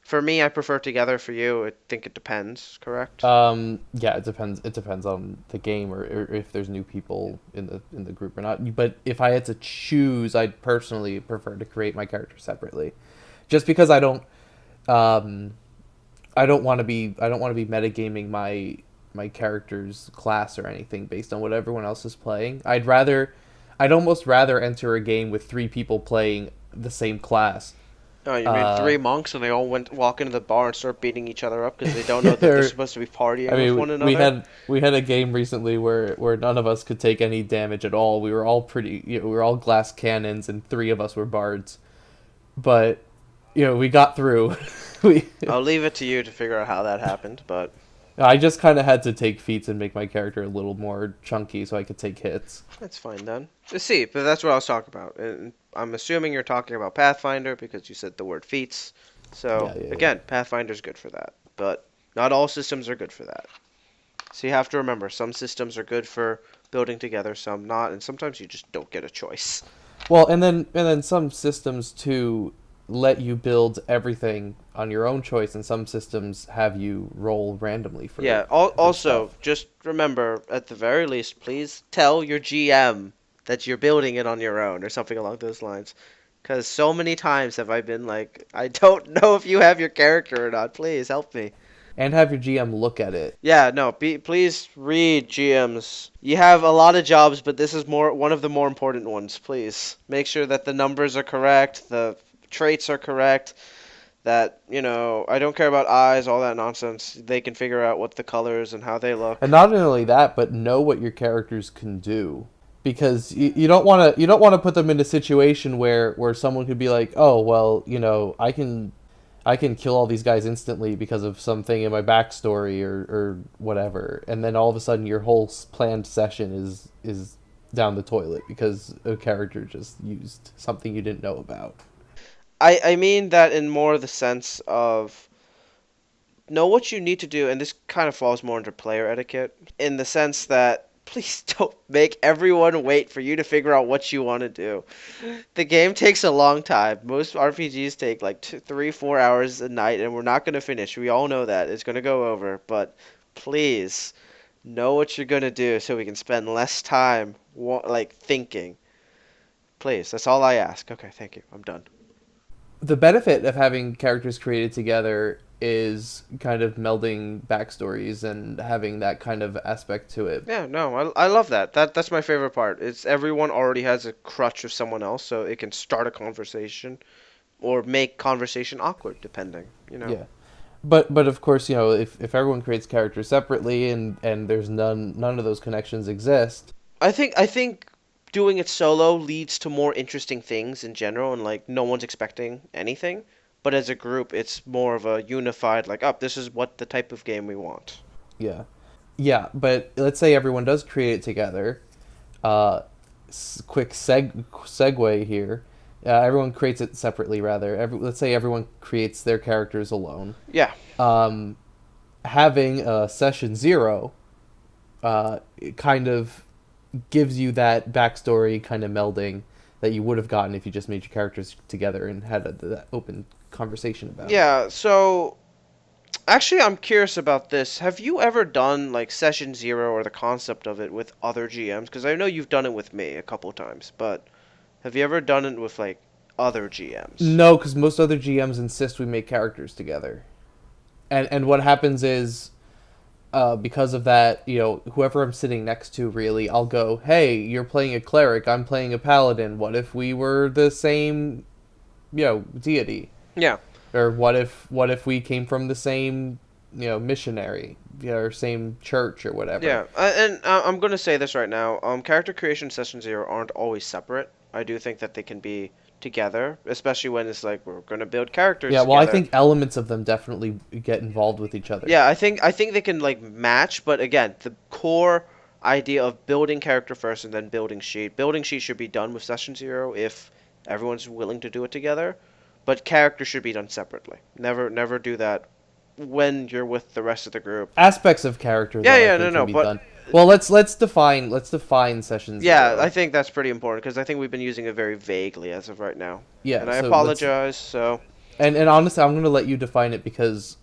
for me, I prefer together. For you, I think it depends. Correct? Yeah, it depends. It depends on the game or if there's new people in the group or not. But if I had to choose, I'd personally prefer to create my character separately, just because um, I don't want to be metagaming my character's class or anything based on what everyone else is playing. I'd almost rather enter a game with three people playing the same class. Oh, you mean Uh, three monks and they all walk into the bar and start beating each other up because they don't know that they're or supposed to be I partying with mean, one we another? had a game recently where none of us could take any damage at all. We were all we were all glass cannons, and three of us were bards. But we got through. we I'll leave it to you to figure out how that happened, but I just kind of had to take feats and make my character a little more chunky so I could take hits. that's fine then. See, but that's what I was talking about. And I'm assuming you're talking about Pathfinder because you said the word feats. So, Yeah, yeah, yeah. again, Pathfinder's good for that. But not all systems are good for that. So you have to remember, some systems are good for building together, some not, and sometimes you just don't get a choice. Well, and then some systems too let you build everything on your own choice, and some systems have you roll randomly Yeah, for also, stuff. just remember, at the very least, please tell your GM that you're building it on your own or something along those lines. Because so many times have I been like, I don't know if you have your character or not. Please help me. And have your GM look at it. Yeah, no, please read GMs. You have a lot of jobs, but this is one of the more important ones. Please make sure that the numbers are correct, the traits are correct, that, I don't care about eyes, all that nonsense. They can figure out what the colors and how they And look. not only that, but know what your characters can do. Because you don't want to put them in a situation where someone could be like, oh well, I can I can kill all these guys instantly because of something in my backstory or whatever, and then all of a sudden your whole planned session is down the toilet because a character just used something you didn't know about. I mean that in more the sense of know what you need to do, and this kind of falls more under player etiquette, in the sense that please don't make everyone wait for you to figure out what you want to do. The game takes a long time. Most RPGs take like 3, 4 hours a night, and we're not going to finish. We all know that. It's going to go over, but please know what you're going to do so we can spend less time like thinking. Please, that's all I ask. Okay, thank you. I'm done. The benefit of having characters created together is kind of melding backstories and having that kind of aspect to it. Yeah, no, I love that. That's my favorite part. It's everyone already has a crutch of someone else, so it can start a conversation or make conversation awkward, depending, you know. Yeah. But of course, if everyone creates characters separately and there's none of those connections exist. I think doing it solo leads to more interesting things in general, and like no one's expecting anything. But as a group, it's more of a unified, like, oh, this is what the type of game we want. Yeah. Yeah, but let's say everyone does create it together. Uh, quick segue here. Everyone creates it separately, rather. Let's say everyone creates their characters alone. Yeah, Um, Having a session zero, it kind of gives you that backstory kind of melding that you would have gotten if you just made your characters together and had that open conversation about it. yeah. So actually, I'm curious about this. Have you ever done like session zero or the concept of it with other GMs? Because I know you've done it with me a couple times, but have you ever done it with like other GMs? No, because most other GMs insist we make characters together, and what happens is, because of that, whoever I'm sitting next to, really, I'll go, hey, you're playing a cleric, I'm playing a paladin. What if we were the same, deity? Yeah. Or what if we came from the same, missionary, or same church or whatever? Yeah, and I'm going to say this right now. Character creation session zero aren't always separate. I do think that they can be together, especially when it's like we're going to build characters Yeah, well, I together. think elements of them definitely get involved with each other. Yeah, I think they can like match, but again, the core idea of building character first and then building sheet. Building sheet should be done with session zero if everyone's willing to do it together, but character should be done separately. Never do that when you're with the rest of the group. Aspects of character, Yeah, though, I yeah, no, think can no, be but done. Well, let's define session yeah, I zero. think that's pretty important because I think we've been using it very vaguely as of right now. Yeah, And I so let's apologize, so and honestly, I'm going to let you define it because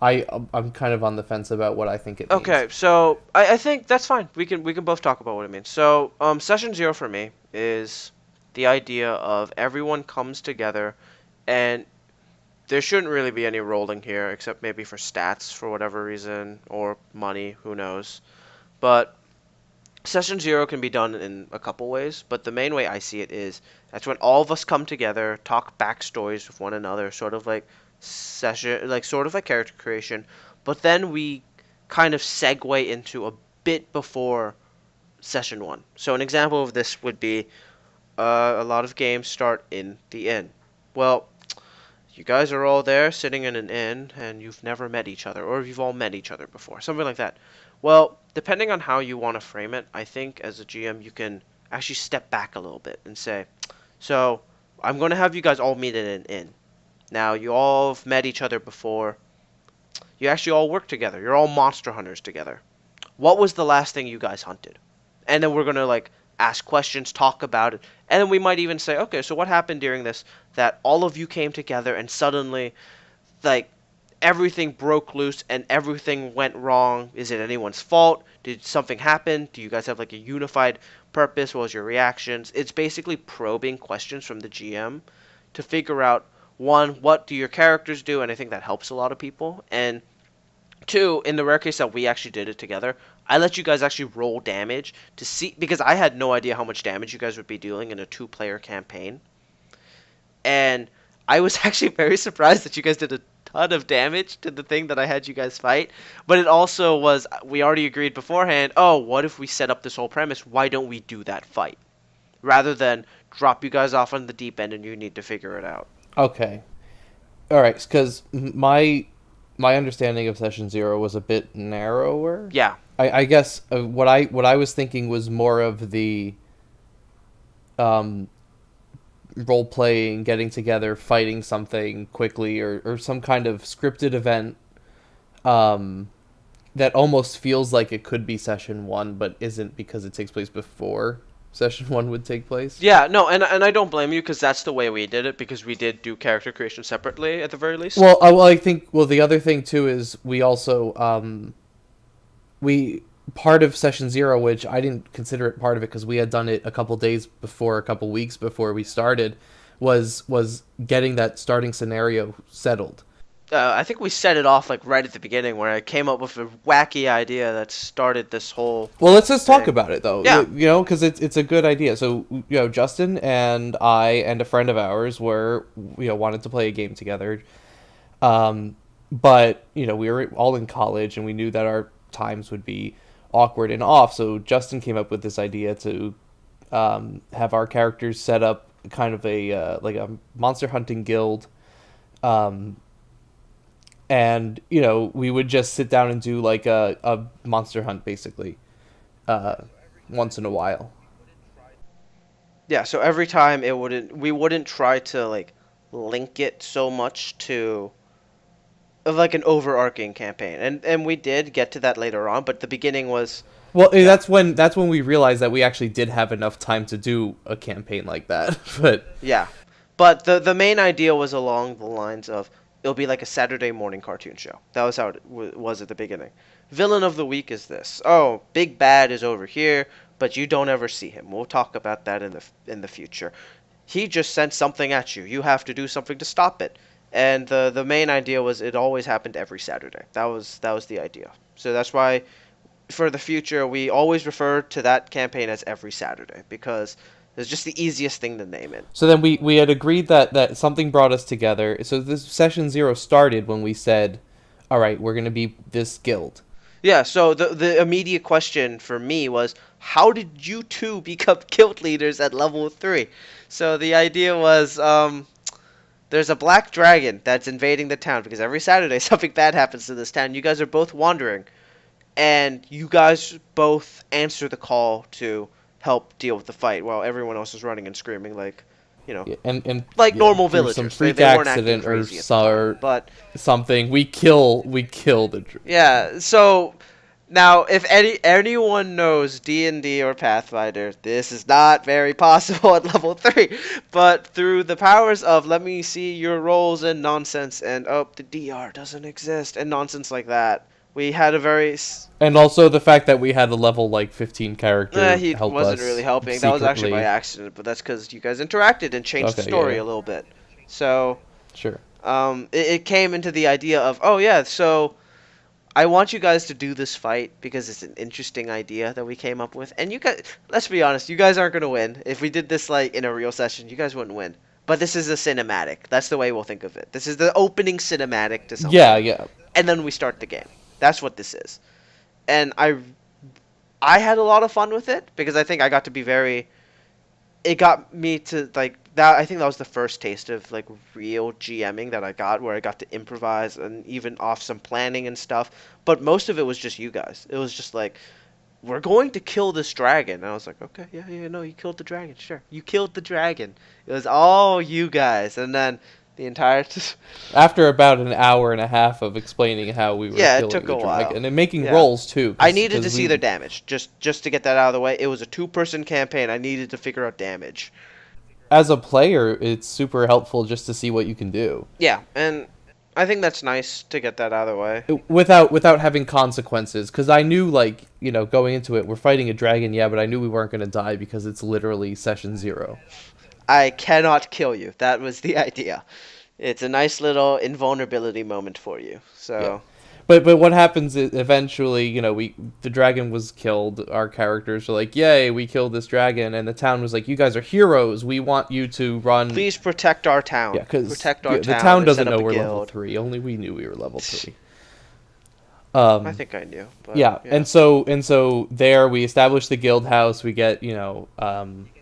I'm kind of on the fence about what I think it means. okay, so I think that's fine. We can both talk about what it means. So, session zero for me is the idea of everyone comes together and there shouldn't really be any rolling here except maybe for stats for whatever reason or money, who knows. But session zero can be done in a couple ways, but the main way I see it is that's when all of us come together, talk backstories with one another, sort of like sort of like character creation, but then we kind of segue into a bit before session one. So an example of this would be a lot of games start in the inn. Well, you guys are all there sitting in an inn and you've never met each other, or you've all met each other before, something like that. Well, depending on how you want to frame it, I think as a GM you can actually step back a little bit and say, so I'm going to have you guys all meet in an inn. Now, you all have met each other before. You actually all work together. You're all monster hunters together. What was the last thing you guys hunted? And then we're going to like ask questions, talk about it. And then we might even say, okay, so what happened during this that all of you came together and suddenly like everything broke loose and everything went wrong? Is it anyone's fault? Did something happen? Do you guys have like a unified purpose? What was your reactions? It's basically probing questions from the GM to figure out one, what do your characters do? And I think that helps a lot of people. And two, in the rare case that we actually did it together, I let you guys actually roll damage to see, because I had no idea how much damage you guys would be dealing in a two-player campaign. And I was actually very surprised that you guys did a ton of damage to the thing that I had you guys fight. But it also was, we already agreed beforehand, oh, what if we set up this whole premise? Why don't we do that fight? Rather than drop you guys off on the deep end and you need to figure it out. Okay. All right, because my understanding of session zero was a bit narrower. Yeah. I guess what I was thinking was more of the um, role playing, getting together, fighting something quickly, or some kind of scripted event um, that almost feels like it could be session one, but isn't because it takes place before session one would take place. Yeah, no, and I don't blame you because that's the way we did it because we did do character creation separately at the very least. Well, I think the other thing too is we also we part of session zero, which I didn't consider it part of it because we had done it a couple days before, a couple weeks before we started, was getting that starting scenario settled. I think we set it off like right at the beginning where I came up with a wacky idea that started this whole Well, let's just talk thing. about it though. Yeah. Because it's a good idea. So Justin and I and a friend of ours were wanted to play a game together, but we were all in college and we knew that our times would be awkward and off. So Justin came up with this idea to have our characters set up kind of a like a monster hunting guild, um, and we would just sit down and do like a monster hunt basically, uh, once in a while. Yeah, so every time we wouldn't try to like link it so much to of like an overarching campaign. And we did get to that later on, but the beginning was Well, yeah. that's when we realized that we actually did have enough time to do a campaign like that. But Yeah. But the main idea was along the lines of it'll be like a Saturday morning cartoon show. That was how it was at the beginning. Villain of the week is this. Oh, Big Bad is over here, but you don't ever see him. We'll talk about that in the future. He just sent something at you. You have to do something to stop it. And the main idea was it always happened every Saturday. That was the idea. So that's why for the future we always refer to that campaign as every Saturday because it's just the easiest thing to name it. so then we had agreed that something brought us together. So this session zero started when we said, "All right, we're gonna be this guild." Yeah, so the immediate question for me was how did you two become guild leaders at level 3? So the idea was there's a black dragon that's invading the town because every Saturday something bad happens to this town. You guys are both wandering and you guys both answer the call to help deal with the fight while everyone else is running and screaming like, you know, Yeah, and like yeah, normal through some villagers. They freak they weren't acting accident or, crazy at the time, but something, we kill the. yeah, so now if anyone knows D&D or Pathfinder, this is not very possible at level 3. But through the powers of let me see your rolls and nonsense and oh the DR doesn't exist and nonsense like that, we had a very And also the fact that we had a level like 15 character he help wasn't us really helping. That was actually by secretly. accident, but that's because you guys interacted and changed the Okay, yeah, story yeah, a little bit. So sure. it came into the idea of oh yeah, so I want you guys to do this fight because it's an interesting idea that we came up with. And you guys, let's be honest, you guys aren't going to win. If we did this like in a real session, you guys wouldn't win. But this is a cinematic. That's the way we'll think of it. This is the opening cinematic to Yeah, something. yeah. And then we start the game. That's what this is. And I had a lot of fun with it because I think I got to be very it got me to like that. I think that was the first taste of like real GMing that I got, where I got to improvise and even off some planning and stuff. But most of it was just you guys. It was just like we're going to kill this dragon. And I was like, okay, yeah, yeah, no, you killed the dragon, sure, you killed the dragon. It was all you guys, and then the entire After about an hour and a half of explaining how we were yeah, it killing took the a while. dragon and making Yeah. rolls too, I needed to because see we their damage. Just to get that out of the way. It was a two-person campaign. I needed to figure out damage. as a player, it's super helpful just to see what you can do Yeah, and I think that's nice to get that out of the way. without having consequences. Because I knew, like, going into it, we're fighting a dragon, yeah, but I knew we weren't going to die because it's literally session zero. I cannot kill you. That was the idea. It's a nice little invulnerability moment for you. Yeah. So, But what happens is eventually, the dragon was killed. Our characters were like, "Yay, we killed this dragon!" And the town was like, "You guys are heroes. We want you to run." please protect our town. Yeah, because protect our the town town and set doesn't up know a we're level guild. 3. Only we knew we were level 3. I think I knew, but Yeah, yeah. and so there we establish the guild house. We get You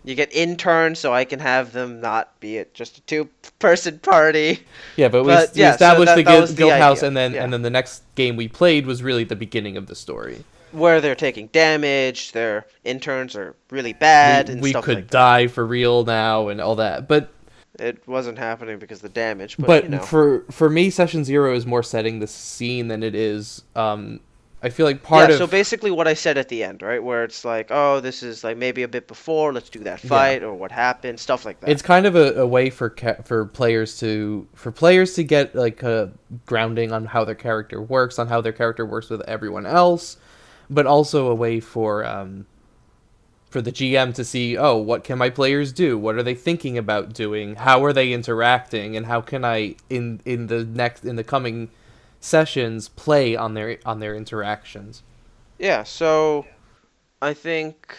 get interns, so I can have them not be it just a two-person party. yeah, but But we yeah, so established the that was the guild house, idea. and Yeah, then the next game we played was really the beginning of the story. where they're taking damage, their interns are really bad, and We stuff could like that. die for real now and all that, It wasn't happening because of the damage, but you but know. for me, Session Zero is more setting the scene than it is. I feel like Yeah, part so of basically what I said at the end, right? Where it's like, oh, this is like maybe a bit before, let's do that yeah, fight or what happened, stuff like that. it's kind of a way for for players to get like a grounding on how their character works, on how their character works with everyone else, but also a way for the GM to see, oh, what can my players do? What are they thinking about doing? How are they interacting? And how can I in the coming sessions play on their interactions? Yeah, so I think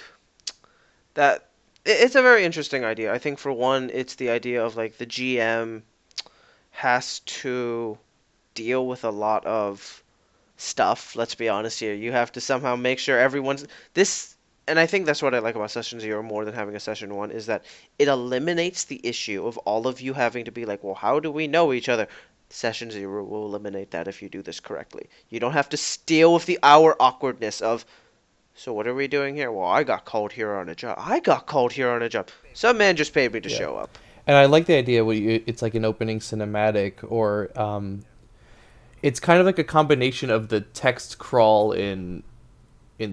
that it's a very interesting idea. I think for one, it's the idea of like the GM has to deal with a lot of stuff. Let's be honest here. You have to somehow make sure everyone's this, and I think that's what I like about Session Zero more than having a Session One is that it eliminates the issue of all of you having to be like, well, how do we know each other? Session Zero will eliminate that if you do this correctly. You don't have to deal with the hour awkwardness of, so what are we doing here? Well, I got called here on a job. I got called here on a job. Some man just paid me to Yeah. show up. And I like the idea where it's like an opening cinematic, or it's kind of like a combination of the text crawl in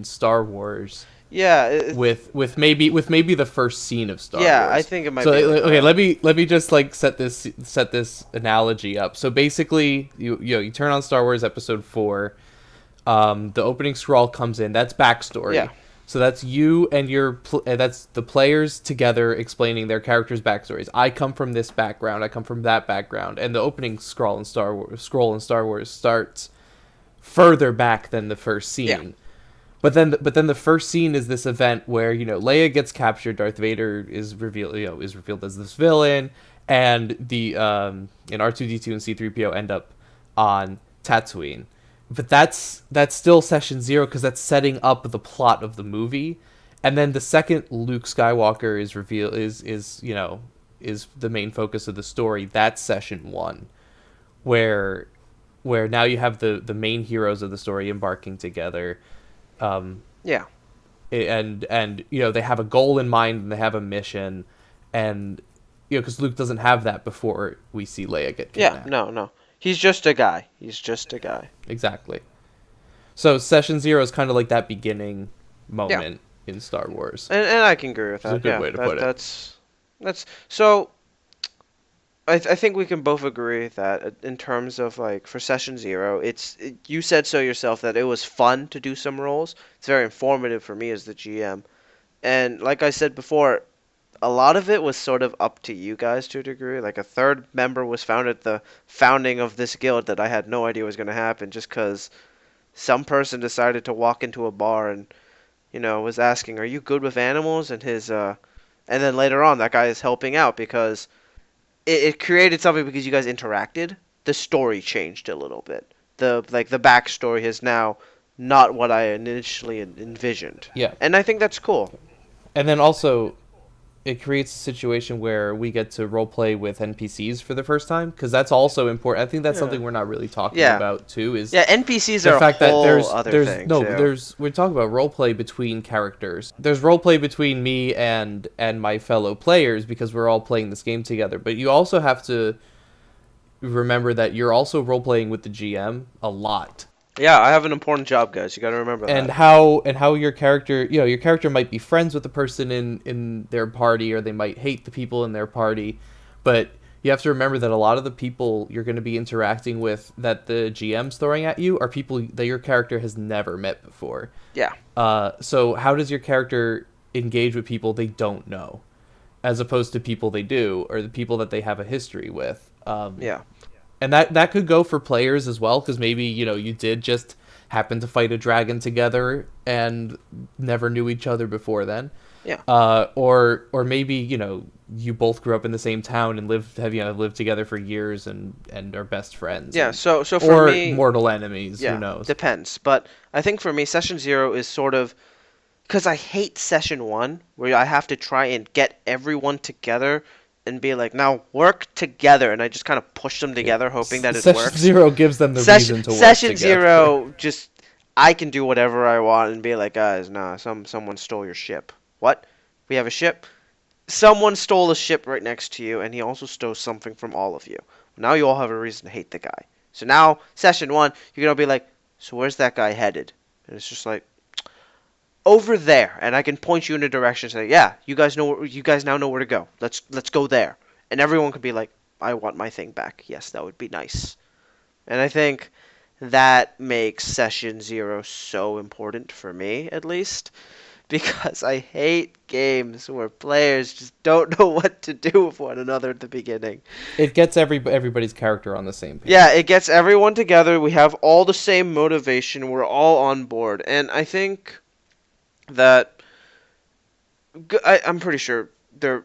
Star Wars Yeah, with maybe the first scene of Star yeah, I Wars. think it might So be like okay, that. let me just like set this analogy up. So basically, you turn on Star Wars Episode 4. The opening scroll comes in. That's backstory. Yeah, So that's you and that's the players together explaining their characters' backstories. I come from this background. I come from that background. And the opening scroll in Star Wars starts further back than the first scene. yeah, But then the first scene is this event where Leia gets captured, Darth Vader is revealed as this villain, and the and R2D2 and C3PO end up on Tatooine. But that's still Session Zero because that's setting up the plot of the movie, and then the second Luke Skywalker is revealed is the main focus of the story. That's Session One, where now you have the main heroes of the story embarking together, yeah, and they have a goal in mind and they have a mission, and because Luke doesn't have that before we see Leia get yeah. kidnapped. No, no. He's just a guy. He's just a guy. Exactly. So Session Zero is kind of like that beginning Yeah, moment in Star Wars. and I can agree with It's a that. good Yeah, way to put it. that's so. I think we can both agree that in terms of like for Session Zero, you said so yourself that it was fun to do some roles. It's very informative for me as the GM, and like I said before, a lot of it was sort of up to you guys to a degree. Like a third member was found at the founding of this guild that I had no idea was going to happen just because some person decided to walk into a bar and was asking, "Are you good with animals?" And then later on, that guy is helping out because it created something because you guys interacted. The story changed a little bit. The backstory is now not what I initially envisioned, Yeah. and I think that's cool. And then also, it creates a situation where we get to roleplay with NPCs for the first time, because that's also important. I think that's Yeah. something we're not really talking Yeah. about too. Is Yeah, NPCs the are fact a that whole other there's thing no too. there's we're talking about roleplay between characters. There's roleplay between me and my fellow players because we're all playing this game together. But you also have to remember that you're also roleplaying with the GM a lot. Yeah, I have an important job, guys. You got to remember And that. how your character, your character might be friends with the person in their party, or they might hate the people in their party, but you have to remember that a lot of the people you're going to be interacting with that the GM's throwing at you are people that your character has never met before. Yeah. So how does your character engage with people they don't know, as opposed to people they do, or the people that they have a history with? Yeah. And that could go for players as well, because maybe you did just happen to fight a dragon together and never knew each other before then. Yeah. Or maybe you both grew up in the same town and lived together for years and are best friends, Yeah, and so for or me, mortal enemies. Who yeah, knows? depends. But I think for me, session zero is sort of because I hate session one, where I have to try and get everyone together and be like, now work together, and I just kind of push them Yeah. together, hoping that it Session works. zero gives them the reason to work Session together. zero, just I can do whatever I want and be like, guys, nah, someone stole your ship. What? We have a ship? Someone stole a ship right next to you, and he also stole something from all of you. Now you all have a reason to hate the guy. So now, session one, you're gonna be like, so where's that guy headed? And it's just like, over there, and I can point you in a direction and say, yeah, you guys now know where to go. Let's go there. And everyone could be like, I want my thing back. Yes, that would be nice. And I think that makes session zero so important for me, at least, because I hate games where players just don't know what to do with one another at the beginning. It gets everybody's character on the same Yeah, page. it gets everyone together. We have all the same motivation. We're all on board. And I think that I'm pretty sure they're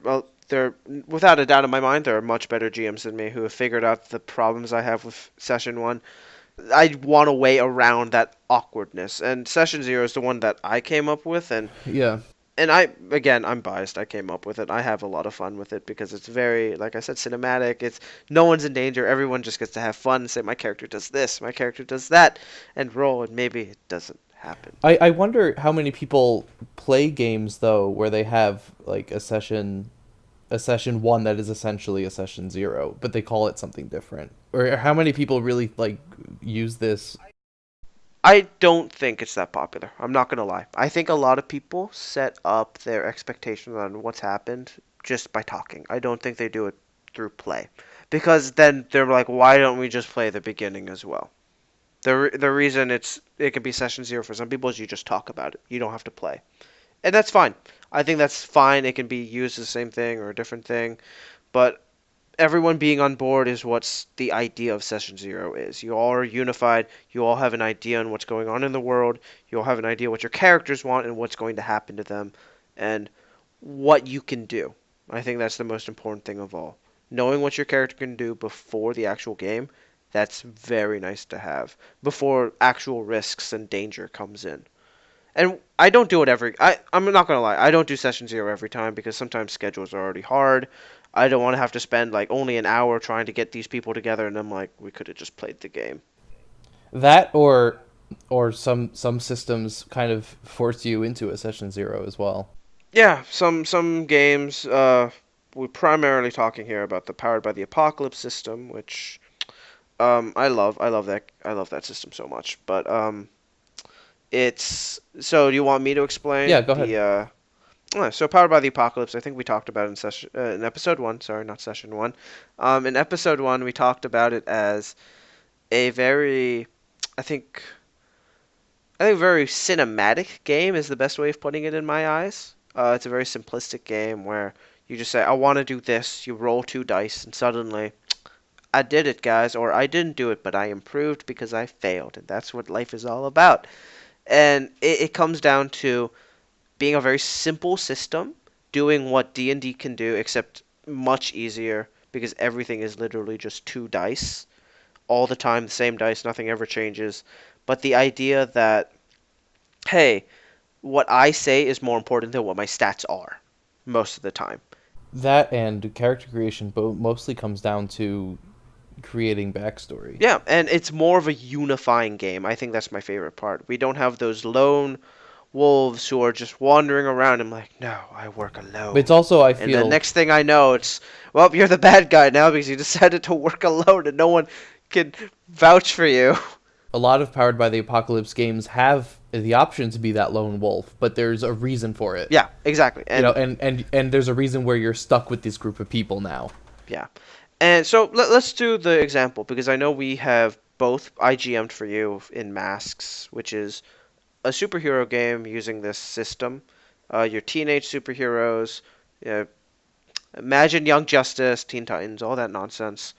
without a doubt in my mind there are much better GMs than me who have figured out the problems I have with session one. I want a way around that awkwardness, and session zero is the one that I came up with, Yeah. and I again I'm biased. I came up with it. I have a lot of fun with it because it's very, like I said, cinematic. It's no one's in danger. Everyone just gets to have fun and say my character does this, my character does that, and roll, and maybe it doesn't happen. I wonder how many people play games though where they have like a session one that is essentially a session zero, but they call it something different. Or how many people really like use this? I don't think it's that popular. I'm not gonna lie. I think a lot of people set up their expectations on what's happened just by talking. I don't think they do it through play, because then they're like, why don't we just play the beginning as well? The reason it can be session zero for some people is you just talk about it. You don't have to play, and that's fine. I think that's fine. It can be used as the same thing or a different thing, but everyone being on board is what's the idea of session zero is. You all are unified. You all have an idea on what's going on in the world. You all have an idea what your characters want and what's going to happen to them, and what you can do. I think that's the most important thing of all. Knowing what your character can do before the actual game, that's very nice to have before actual risks and danger comes in. And I don't do it I'm not gonna lie. I don't do session zero every time because sometimes schedules are already hard. I don't want to have to spend like only an hour trying to get these people together, and I'm like, we could have just played the game. That or some systems kind of force you into a session zero as well. Yeah, some games. We're primarily talking here about the Powered by the Apocalypse system, which I love. I love that system so much. But it's so. Do you want me to explain Yeah, go ahead. the so Powered by the Apocalypse, I think we talked about it in episode one. Sorry, not session one. In episode one, we talked about it as a very, I think, very cinematic game is the best way of putting it in my eyes. It's a very simplistic game where you just say, "I want to do this." You roll two dice, and suddenly, I did it, guys, or I didn't do it, but I improved because I failed, and that's what life is all about. And it comes down to being a very simple system, doing what D&D can do, except much easier because everything is literally just two dice all the time, the same dice, nothing ever changes. But the idea that, hey, what I say is more important than what my stats are most of the time. That and character creation mostly comes down to creating backstory. Yeah, and it's more of a unifying game. I think that's my favorite part. We don't have those lone wolves who are just wandering around. I'm like, no, I work But it's alone. also I And the feel next thing I know, it's, well, you're the bad guy now because you decided to work alone and no one can vouch for you. a lot of Powered by the Apocalypse games have the option to be that lone wolf, but there's a reason for it. Yeah, exactly. You know, And and there's a reason where you're stuck with this group of people now. yeah. And so let's do the example because I know we have both IGM'd for you in Masks, which is a superhero game using this system. Your teenage superheroes, uh, imagine Young Justice, Teen Titans, all that nonsense.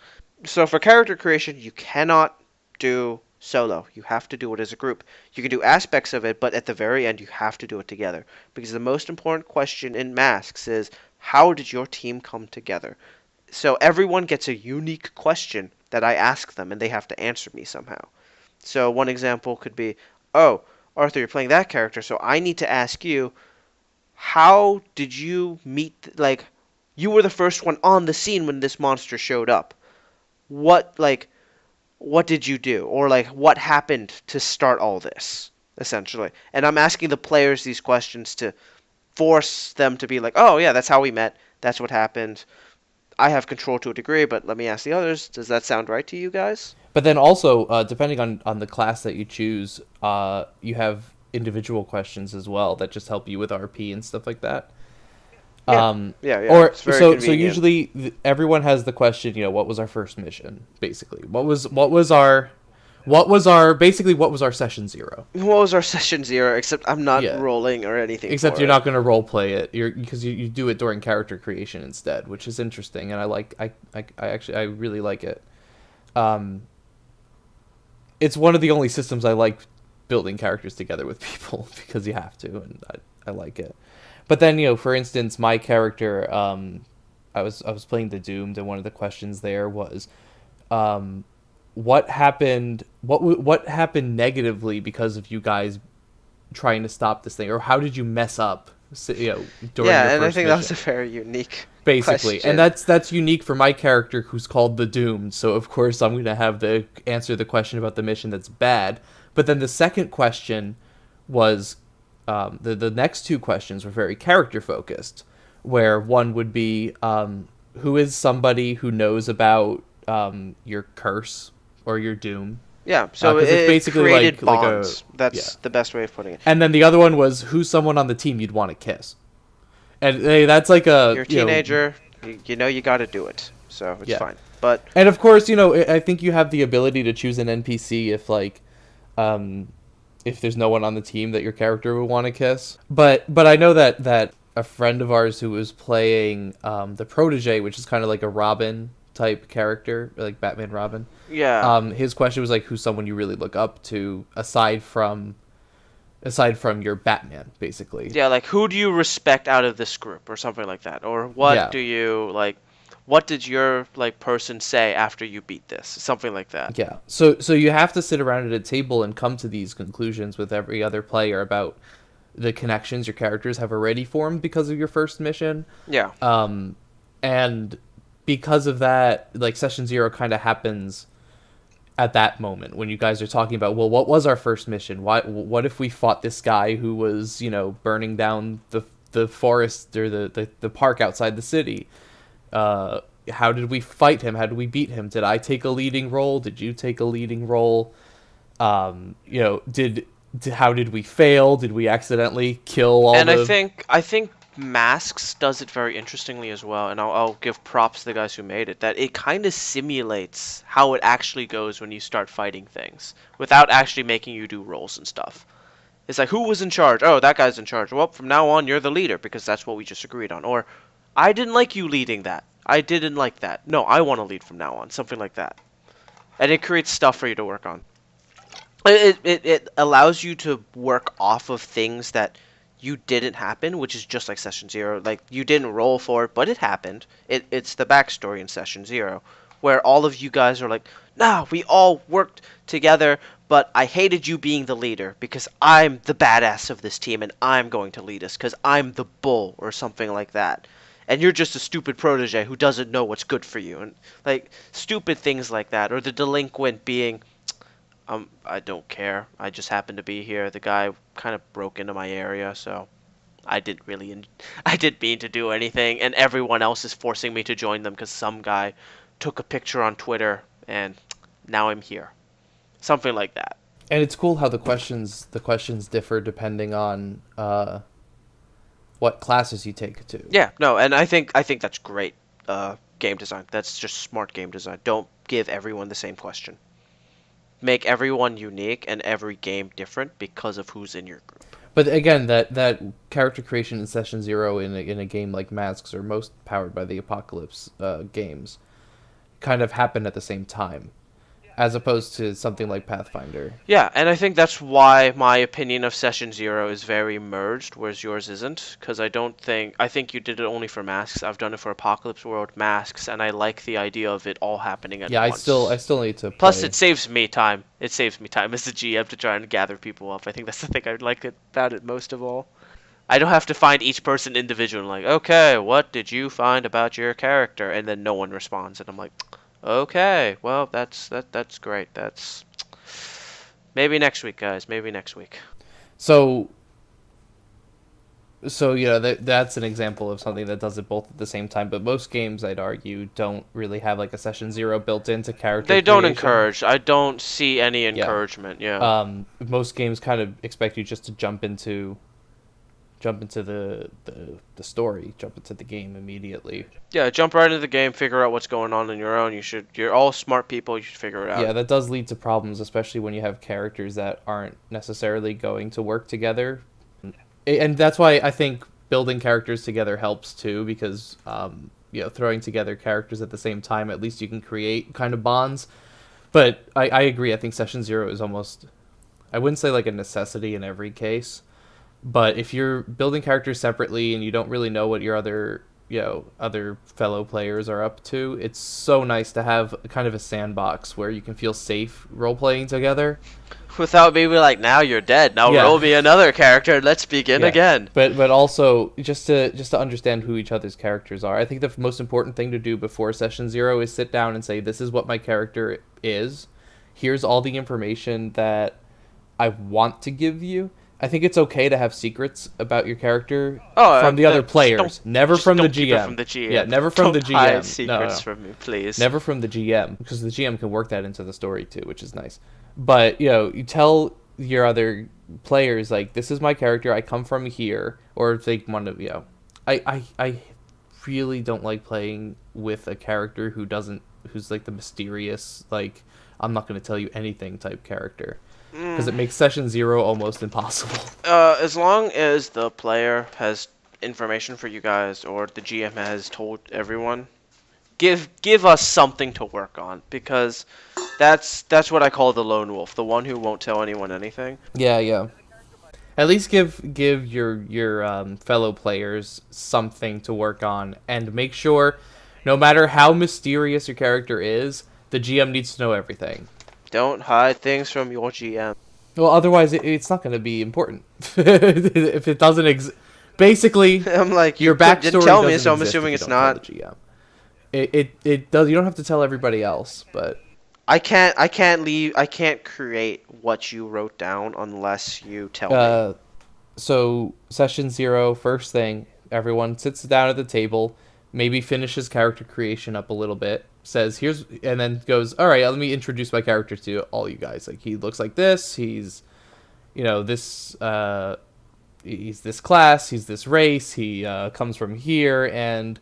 So for character creation, you cannot do solo. You have to do it as a group. You can do aspects of it, but at the very end, you have to do it together. Because the most important question in Masks is how did your team come together? So everyone gets a unique question that I ask them, and they have to answer me somehow. So one example could be, oh, Arthur, you're playing that character, so I need to ask you, how did you meet, like, you were the first one on the scene when this monster showed up. Like, what did you do? Or, like, what happened to start all this, essentially? And I'm asking the players these questions to force them to be like, oh, yeah, that's how we met. That's what happened. I have control to a degree, but let me ask the others. Does that sound right to you guys? But then also, depending on the class that you choose, you have individual questions as well that just help you with RP and stuff like that. Yeah, Um, yeah. or It's very so convenient. usually everyone has the question, what was our first mission? Basically, what was our basically what was our session zero? What was our session zero? Except I'm not Yeah. rolling or anything Except for you're it. not going to role play it. Because you do it during character creation instead, which is interesting, and I really like it. Um, it's one of the only systems I like building characters together with people because you have to, and I like it. But then, for instance, my character, I was playing the Doomed, and one of the questions there was, what happened? What happened negatively because of you guys trying to stop this thing, or how did you mess up? During your Yeah, and I first think that was mission, a very unique basically, and question. that's unique for my character, who's called the Doomed. So of course I'm gonna have to answer the question about the mission that's bad. But then the second question was, the next two questions were very character focused, where one would be, who is somebody who knows about your curse or your doom, Yeah, so because it's it basically like created like a bonds. yeah. That's the best way of putting it. And then the other one was, who's someone on the team you'd want to kiss, and that's like You're a teenager, you know you got to do it, so it's yeah. fine. But And of course, I think you have the ability to choose an NPC um, if there's no one on the team that your character would want to kiss. But I know that a friend of ours who was playing the Protege, which is kind of like a Robin type character, like Batman Robin. yeah, His question was like, who's someone you really look up to aside from your Batman, basically. yeah, like who do you respect out of this group or something like that, or what Yeah. do you like? What did your like person say after you beat this? Something like that. Yeah. So you have to sit around at a table and come to these conclusions with every other player about the connections your characters have already formed because of your first mission. Yeah, And because of that, like, session zero kind of happens at that moment when you guys are talking about, well, what was our first mission? What if we fought this guy who was, burning down the forest, or the park outside the city? How did we fight him? How did we beat him? Did I take a leading role? Did you take a leading role? How did we fail? Did we accidentally kill all and I the? think I think Masks does it very interestingly as well, and I'll give props to the guys who made it. That it kind of simulates how it actually goes when you start fighting things without actually making you do roles and stuff. It's like, who was in charge? Oh, that guy's in charge. Well, from now on, you're the leader because that's what we just agreed on. Or, I didn't like you leading that. I didn't like that. No, I want to lead from now on. Something like that. And it creates stuff for you to work on. It allows you to work off of things that you didn't happen, which is just like Session Zero. Like, you didn't roll for it, but it happened. It's the backstory in Session Zero, where all of you guys are like, nah, we all worked together, but I hated you being the leader because I'm the badass of this team and I'm going to lead us because I'm the bull or something like that. And you're just a stupid protege who doesn't know what's good for you. And, like, stupid things like that. Or the delinquent being, I don't care. I just happen to be here. The guy kind of broke into my area, so I didn't really, I didn't mean to do anything, and everyone else is forcing me to join them because some guy took a picture on Twitter, and now I'm here. Something like that. And it's cool how the questions differ depending on what classes you take too. Yeah, no, and I think that's great game design. That's just smart game design. Don't give everyone the same question. Make everyone unique and every game different because of who's in your group. But again, that character creation in session zero in a game like Masks, or most powered by the Apocalypse games, kind of happen at the same time. as opposed to something like Pathfinder. Yeah, and I think that's why my opinion of Session Zero is very merged, whereas yours isn't. Because I think you did it only for Masks. I've done it for Apocalypse World, Masks, and I like the idea of it all happening at Yeah, I once. still need to Plus, play. it saves me time. It saves me time as a GM to try and gather people up. I think that's the thing I like about it most of all. I don't have to find each person individually. Like, okay, what did you find about your character? And then no one responds, and I'm like, okay, well, that's great. That's maybe next week, guys. Maybe next week. So that's an example of something that does it both at the same time. But most games, I'd argue, don't really have like a session zero built into character They don't creation. encourage. I don't see any Yeah. encouragement. Yeah. Most games kind of expect you just to jump into the story, jump into the game immediately. Yeah, jump right into the game, figure out what's going on your own. You're all smart people, you should figure it out. Yeah, that does lead to problems, especially when you have characters that aren't necessarily going to work together. And that's why I think building characters together helps too, because throwing together characters at the same time, at least you can create kind of bonds. But I agree. I think Session Zero is almost, I wouldn't say like a necessity in every case, but if you're building characters separately and you don't really know what your other fellow players are up to, it's so nice to have kind of a sandbox where you can feel safe role playing together. Without maybe like, now you're dead. Now Yeah. roll me another character. Let's begin Yeah. again. But also just to understand who each other's characters are. I think the most important thing to do before Session Zero is sit down and say, this is what my character is. Here's all the information that I want to give you. I think it's okay to have secrets about your character from the other players, never just from the don't keep it GM. from the GM. Yeah, never from the Don't hide GM. secrets No. from me, please. Never from the GM, because the GM can work that into the story too, which is nice. But you tell your other players, like, this is my character, I come from here, or if they want to, I really don't like playing with a character who's like the mysterious, like, I'm not going to tell you anything type character, because it makes Session Zero almost impossible. As long as the player has information for you guys, or the GM has told everyone, give us something to work on, because that's what I call the lone wolf, the one who won't tell anyone anything. Yeah. At least give your fellow players something to work on, and make sure, no matter how mysterious your character is, the GM needs to know everything. Don't hide things from your GM. Well, otherwise it's not going to be important. If it doesn't basically, I'm like, your you didn't backstory tell me, doesn't so I'm exist assuming if you it's don't tell not. the GM. It does. You don't have to tell everybody else, but I can't create what you wrote down unless you tell me. So Session Zero, first thing, everyone sits down at the table, maybe finishes character creation up a little bit, says and then goes, all right, let me introduce my character to all you guys. Like, he looks like this, he's he's this class, he's this race, he comes from here, and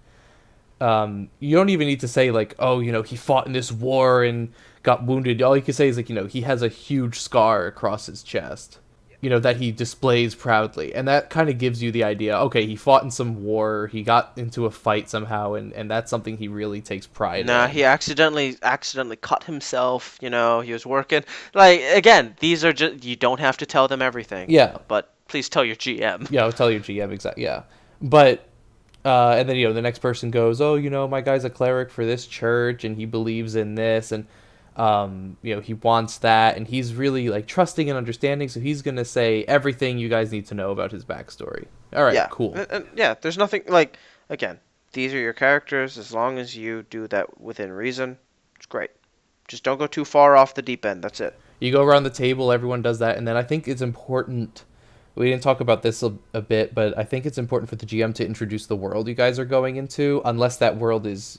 you don't even need to say like, oh, he fought in this war and got wounded. All you can say is like, he has a huge scar across his chest, that he displays proudly, and that kind of gives you the idea. Okay, he fought in some war, he got into a fight somehow, and that's something he really takes pride in. Nah, he accidentally cut himself. He was working. Like, again, these are just, you don't have to tell them everything. Yeah. But please tell your GM. Yeah, I'll tell your GM exactly. Yeah, but and then the next person goes, oh, my guy's a cleric for this church, and he believes in this, and he wants that, and he's really like trusting and understanding, so he's gonna say everything you guys need to know about his backstory. All right, Yeah. cool. Yeah, there's nothing, like, again, these are your characters. As long as you do that within reason, it's great. Just don't go too far off the deep end. That's it. You go around the table, everyone does that, and then I think it's important. We didn't talk about this a bit, but I think it's important for the GM to introduce the world you guys are going into, unless that world is,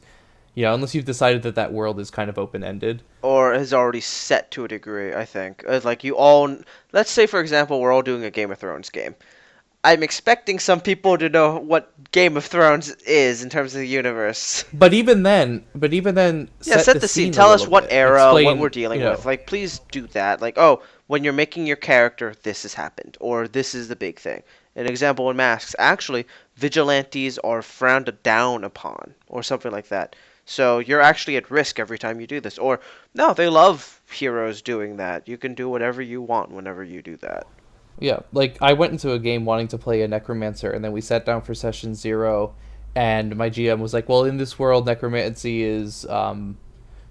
unless you've decided that world is kind of open-ended. Or is already set to a degree, I think. Like, let's say, for example, we're all doing a Game of Thrones game. I'm expecting some people to know what Game of Thrones is in terms of the universe. But even then, Yeah, set the scene. Tell us what era, what we're dealing with. Like, please do that. Like, oh, when you're making your character, this has happened, or this is the big thing. An example in Masks, actually, vigilantes are frowned down upon, or something like that. So you're actually at risk every time you do this. Or no, they love heroes doing that. You can do whatever you want whenever you do that. Yeah, like I went into a game wanting to play a necromancer, and then we sat down for session 0, and my GM was like, "Well, in this world, necromancy is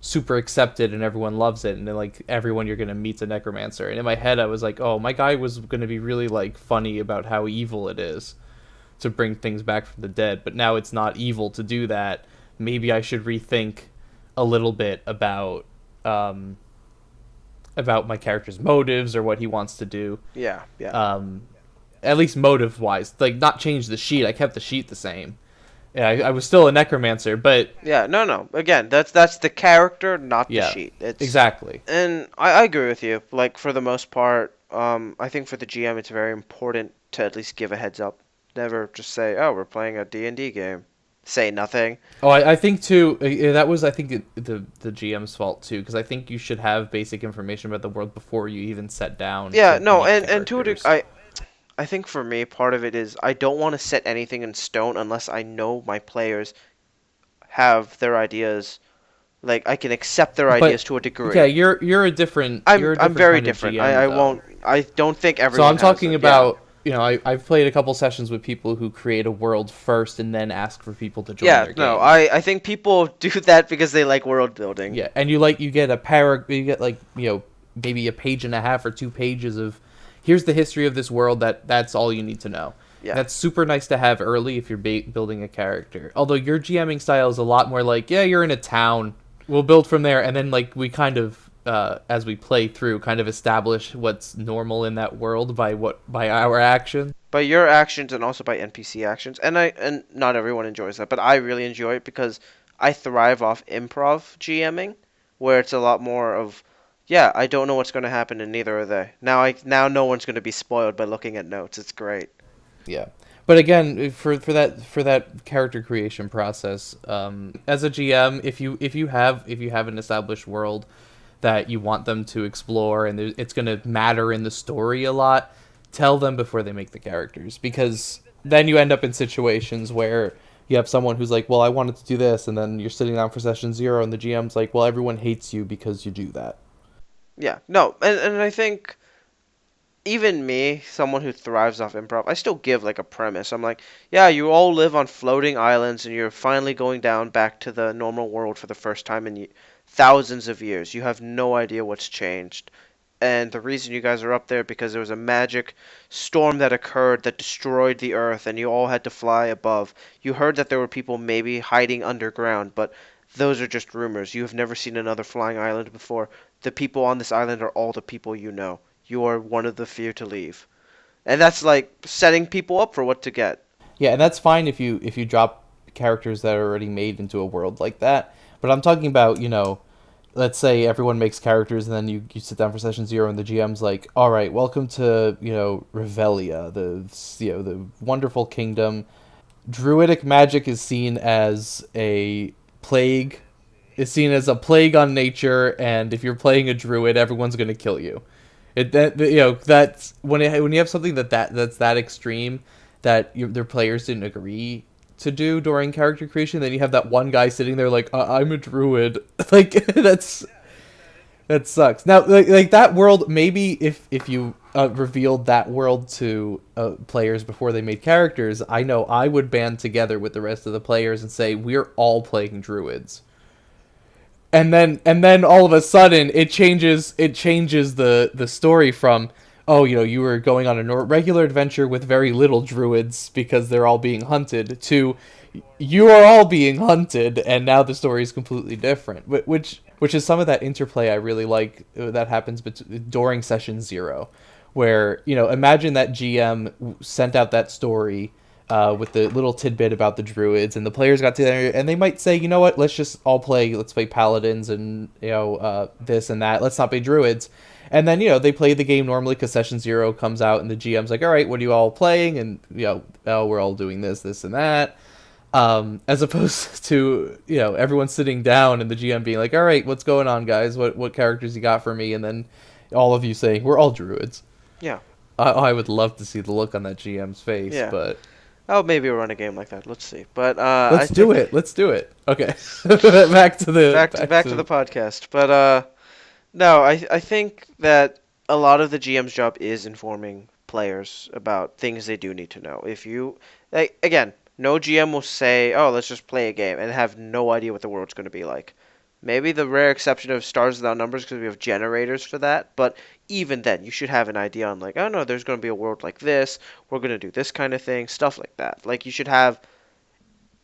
super accepted, and everyone loves it, and then like everyone you're gonna meet's a necromancer." And in my head, I was like, "Oh, my guy was gonna be really like funny about how evil it is to bring things back from the dead, but now it's not evil to do that. Maybe I should rethink a little bit um, about my character's motives or what he wants to do." Yeah, yeah. Um, at least motive wise, like not change the sheet. I kept the sheet the same. Yeah, I was still a necromancer, but Yeah, no, no. Again, that's the character, not the yeah, sheet. It's exactly. And I agree with you. Like for the most part, I think for the GM, it's very important to at least give a heads up. Never just say, "Oh, we're playing a D&D game." Say nothing. Oh, I think too. That was I think the GM's fault too, because I think you should have basic information about the world before you even set down Yeah, to no, meet and to a characters. I think for me, part of it is I don't want to set anything in stone unless I know my players have their ideas. Like I can accept their But ideas to a yeah, degree. you're a I'm different very kind of different. GM I though. won't. I don't think So everyone I'm has talking it. Yeah. about, I've played a couple sessions with people who create a world first and then ask for people to join Yeah, their no, game. I think people do that because they like world building. Yeah, and you get you get like maybe a page and a half or 2 pages of here's the history of this world. That's all you need to know. Yeah. That's super nice to have early if you're building a character. Although your GMing style is a lot more like, yeah, you're in a town. We'll build from there, and then like we kind of as we play through, kind of establish what's normal in that world by our action. By your actions and also by NPC actions. And not everyone enjoys that, but I really enjoy it because I thrive off improv GMing, where it's a lot more of, yeah, I don't know what's going to happen and neither are they. Now no one's going to be spoiled by looking at notes. It's great. Yeah, but again, for that character creation process, as a GM, if you have an established world that you want them to explore and it's going to matter in the story a lot, tell them before they make the characters, because then you end up in situations where you have someone who's like, well, I wanted to do this, and then you're sitting down for session 0 and the GM's like, well, everyone hates you because you do that. Yeah, no, and I think even me, someone who thrives off improv, I still give like a premise. I'm like, yeah, you all live on floating islands and you're finally going down back to the normal world for the first time in thousands of years. You have no idea what's changed. And the reason you guys are up there because there was a magic storm that occurred that destroyed the earth and you all had to fly above. You heard that there were people maybe hiding underground, but those are just rumors. You have never seen another flying island before. The people on this island are all the people you know. You are one of the few to leave. And that's like setting people up for what to get. Yeah, and that's fine if you drop characters that are already made into a world like that. But I'm talking about, let's say everyone makes characters and then you sit down for session 0 and the GM's like, all right, welcome to, Revelia, the wonderful kingdom. Druidic magic is seen as a plague. Is seen as a plague on nature, and if you're playing a druid, everyone's going to kill you. That's when you have something that's that extreme that their players didn't agree to do during character creation. Then you have that one guy sitting there like, I'm a druid. Like that sucks. Now, like that world, maybe if you revealed that world to players before they made characters, I know I would band together with the rest of the players and say we're all playing druids. And then all of a sudden it changes the story from, oh, you were going on a regular adventure with very little druids because they're all being hunted, to you are all being hunted, and now the story is completely different, which is some of that interplay I really like that happens during session 0, where imagine that GM sent out that story with the little tidbit about the druids, and the players got together, and they might say, you know what, let's play paladins and this and that. Let's not play druids. And then they play the game normally because session 0 comes out, and the GM's like, all right, what are you all playing? And oh, we're all doing this and that. As opposed to everyone sitting down and the GM being like, all right, what's going on, guys? What characters you got for me? And then all of you saying, we're all druids. Yeah. I would love to see the look on that GM's face, Yeah. but Oh, maybe we'll run a game like that. Let's see. But I Let's do think it. Let's do it. Okay. back to the back back to the to podcast. But no, I think that a lot of the GM's job is informing players about things they do need to know. If you like, again, no GM will say, "Oh, let's just play a game," and have no idea what the world's going to be like. Maybe the rare exception of Stars Without Numbers because we have generators for that, but even then, you should have an idea on like, oh no, there's going to be a world like this. We're going to do this kind of thing, stuff like that. Like you should have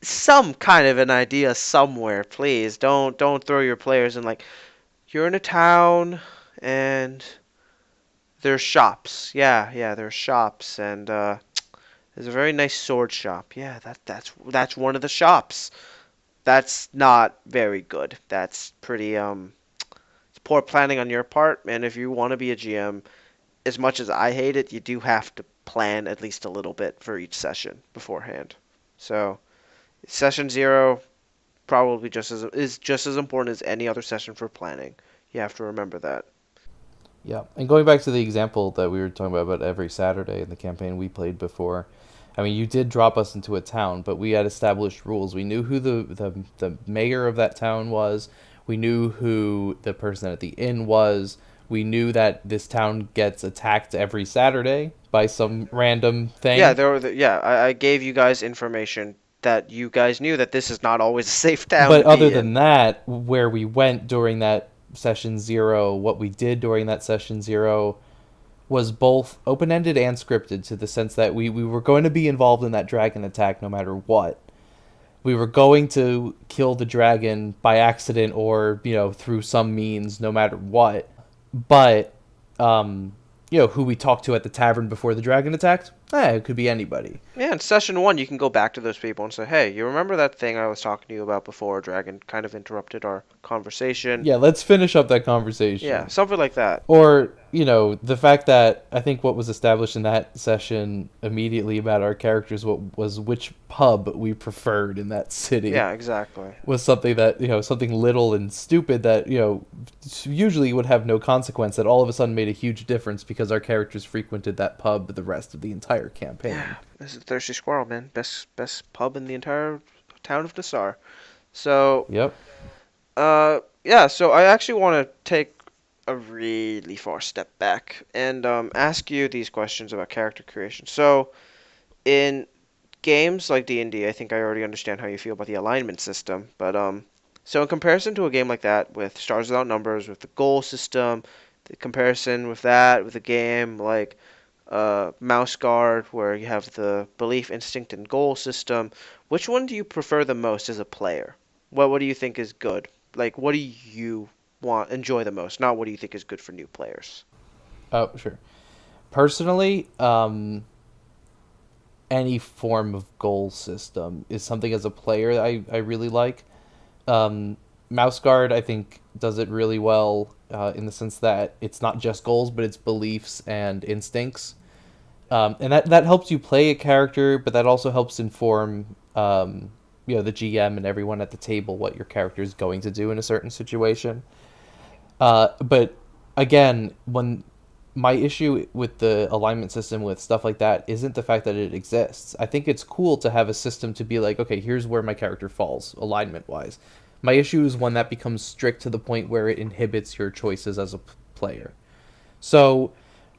some kind of an idea somewhere, please. Don't throw your players in like you're in a town and there's shops. Yeah, there's shops and there's a very nice sword shop. Yeah, that's one of the shops. That's not very good. That's pretty it's poor planning on your part. And if you want to be a GM, as much as I hate it, you do have to plan at least a little bit for each session beforehand. So session zero probably just as important as any other session for planning. You have to remember that. Yeah, and going back to the example that we were talking about every Saturday in the campaign we played before, I mean, you did drop us into a town, but we had established rules. We knew who the mayor of that town was. We knew who the person at the inn was. We knew that this town gets attacked every Saturday by some random Yeah, thing. I gave you guys information that you guys knew that this is not always a safe town But to other be than in. that, where we went during that session zero, what we did during that session zero was both open ended and scripted to the sense that we were going to be involved in that dragon attack no matter what. We were going to kill the dragon by accident or, through some means no matter what. But, um, who we talked to at the tavern before the dragon attacked? It could be anybody. Yeah, in session one, you can go back to those people and say, "Hey, you remember that thing I was talking to you about before? Dragon kind of interrupted our conversation." Yeah, let's finish up that Yeah, conversation. something like that. Or, the fact that I think what was established in that session immediately about our characters what was which pub we preferred in that city Yeah, exactly. was something that, something little and stupid that, usually would have no consequence that all of a sudden made a huge difference because our characters frequented that pub the rest of the entire campaign. Yeah, this is Thirsty Squirrel, man. Best pub in the entire town of Nassar. So, Yep. yeah, so I actually want to take a really far step back and ask you these questions about character creation. So, in games like D&D, I think I already understand how you feel about the alignment system, but so in comparison to a game like that with Stars Without Numbers, with the goal system, the comparison with that with a game like Mouse Guard, where you have the belief, instinct, and goal system, which one do you prefer the most as a player? What do you think is good? Like, what do you enjoy the most? Not what do you think is good for new players? Oh, sure. Personally, any form of goal system is something as a player I really like. Mouse Guard, I think, does it really well in the sense that it's not just goals, but it's beliefs and instincts. And that helps you play a character, but that also helps inform the GM and everyone at the table what your character is going to do in a certain situation. But again, when my issue with the alignment system with stuff like that isn't the fact that it exists. I think it's cool to have a system to be like, okay, here's where my character falls alignment wise. My issue is when that becomes strict to the point where it inhibits your choices as a player. So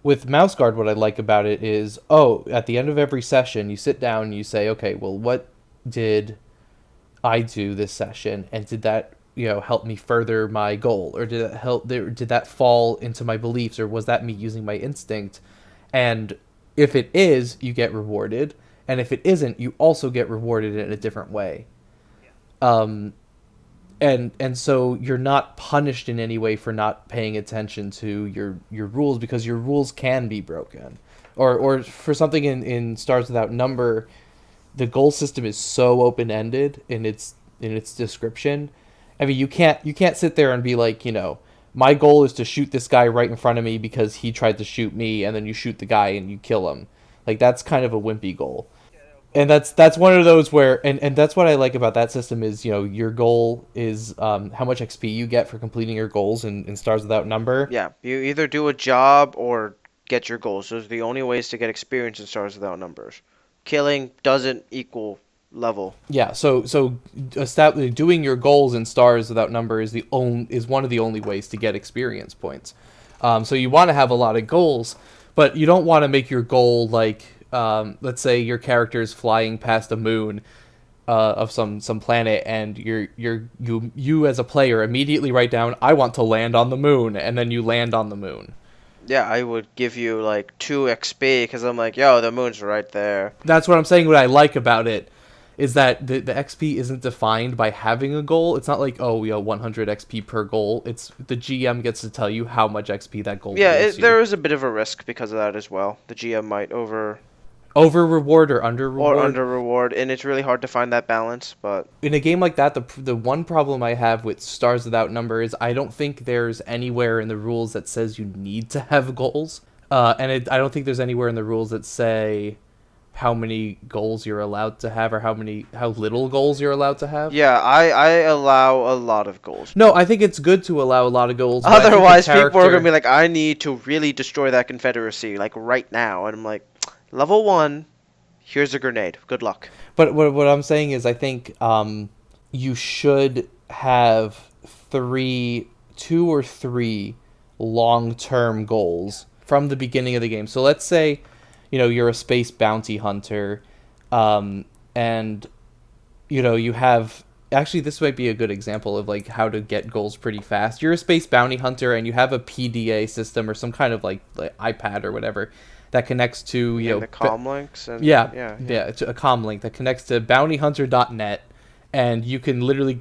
with Mouse Guard, what I like about it is, at the end of every session, you sit down and you say, okay, well, what did I do this session, and did that help me further my goal, or did that fall into my beliefs, or was that me using my instinct? And if it is, you get rewarded, and if it isn't, you also get rewarded in a different way. Um, and so you're not punished in any way for not paying attention to your rules because your rules can be broken, or for something in Stars Without Number, the goal system is so open ended in its description. I mean, you can't sit there and be like, my goal is to shoot this guy right in front of me because he tried to shoot me, and then you shoot the guy and you kill him. Like that's kind of a wimpy goal. And that's one of those where and that's what I like about that system is, your goal is how much XP you get for completing your goals in Stars Without Number. Yeah, you either do a job or get your goals. Those are the only ways to get experience in Stars Without Numbers. killing doesn't equal level. Yeah, doing your goals in Stars Without Number is one of the only ways to get experience points. So you want to have a lot of goals, but you don't want to make your goal like, let's say your character is flying past a moon of some planet, and you as a player immediately write down, I want to land on the moon, and then you land on the moon. Yeah, I would give you like 2 XP because I'm like, yo, the moon's right there. That's what I'm saying. What I like about it is that the XP isn't defined by having a goal. It's not like, oh, 100 XP per goal. It's the GM gets to tell you how much XP that goal Yeah, gives you. there is a bit of a risk because of that as well. The GM might Over reward or under or reward. under reward, and it's really hard to find that balance. But In a game like that, the one problem I have with Stars Without Number is I don't think there's anywhere in the rules that says you need to have goals. I don't think there's anywhere in the rules that say how many goals you're allowed to have, or how little goals you're allowed to have. yeah, I allow a lot of goals. No, I think it's good to allow a lot of goals. But I think the Otherwise, people are character- gonna be like, I need to really destroy that Confederacy like right now, and I'm like, level 1, here's a grenade. Good luck. But what I'm saying is, I think you should have 2 or 3 long-term goals from the beginning of the game. So let's say, you're a space bounty hunter, and you have. Actually, this might be a good example of like how to get goals pretty fast. You're a space bounty hunter, and you have a PDA system or some kind of like iPad or whatever that connects to The comm links and yeah, it's a comm link that connects to bountyhunter.net, and you can literally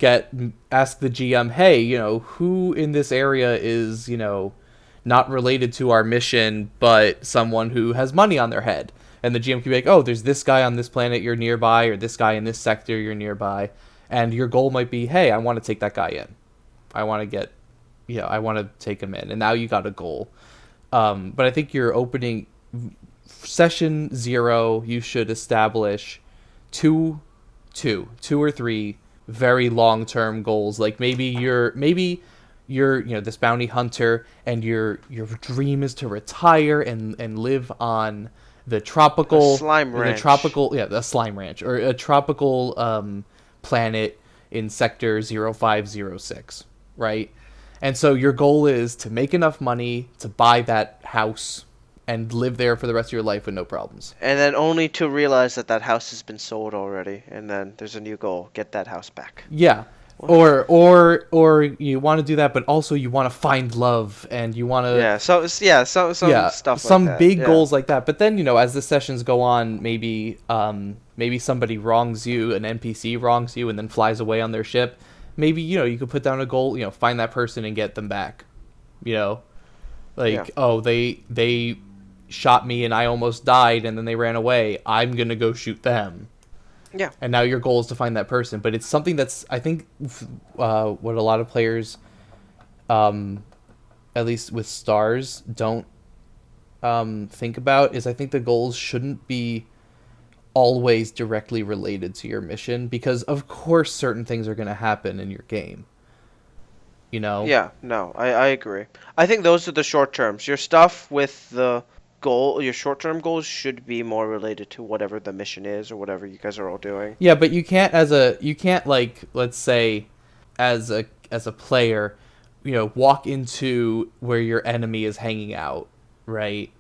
ask the GM, hey, who in this area is, not related to our mission, but someone who has money on their head. And the GM can be like, oh, there's this guy on this planet you're nearby, or this guy in this sector you're nearby. And your goal might be, hey, I want to take that guy in. I want to take him in. And now you got a goal. But I think your opening session 0, you should establish two or 3 very long-term goals. Like maybe you're this bounty hunter, and your dream is to retire and live on the tropical A slime ranch. the slime ranch, or a tropical planet in sector 0506, right? And so your goal is to make enough money to buy that house and live there for the rest of your life with no problems. And then only to realize that house has been sold already, and then there's a new goal: get that house back. Yeah. Or you want to do that, but also you want to find love, and you want to some stuff like some that. big Yeah. goals like that. But then as the sessions go on, maybe somebody wrongs you, an NPC wrongs you, and then flies away on their ship. Maybe you could put down a goal, find that person and get them back. Oh, they shot me and I almost died, and then they ran away. I'm gonna go shoot them. Yeah. And now your goal is to find that person. But it's something that's, I think, what a lot of players, at least with Stars, don't think about is I think the goals shouldn't be always directly related to your mission, because of course certain things are going to happen in your game. Yeah, no, I agree. I think those are the short terms. Your stuff with the goal, your short-term goals should be more related to whatever the mission is or whatever you guys are all doing. Yeah, but you can't like, let's say as a player, walk into where your enemy is hanging out, right?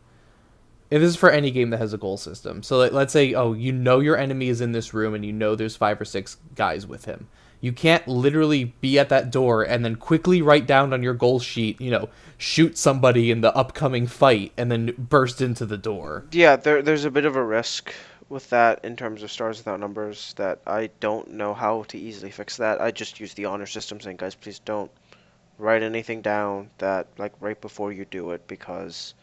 And this is for any game that has a goal system. So let's say, your enemy is in this room, and there's 5 or 6 guys with him. You can't literally be at that door and then quickly write down on your goal sheet, shoot somebody in the upcoming fight and then burst into the door. Yeah, there's a bit of a risk with that in terms of Stars Without Numbers that I don't know how to easily fix that. I just use the honor system saying, guys, please don't write anything down that like right before you do it, because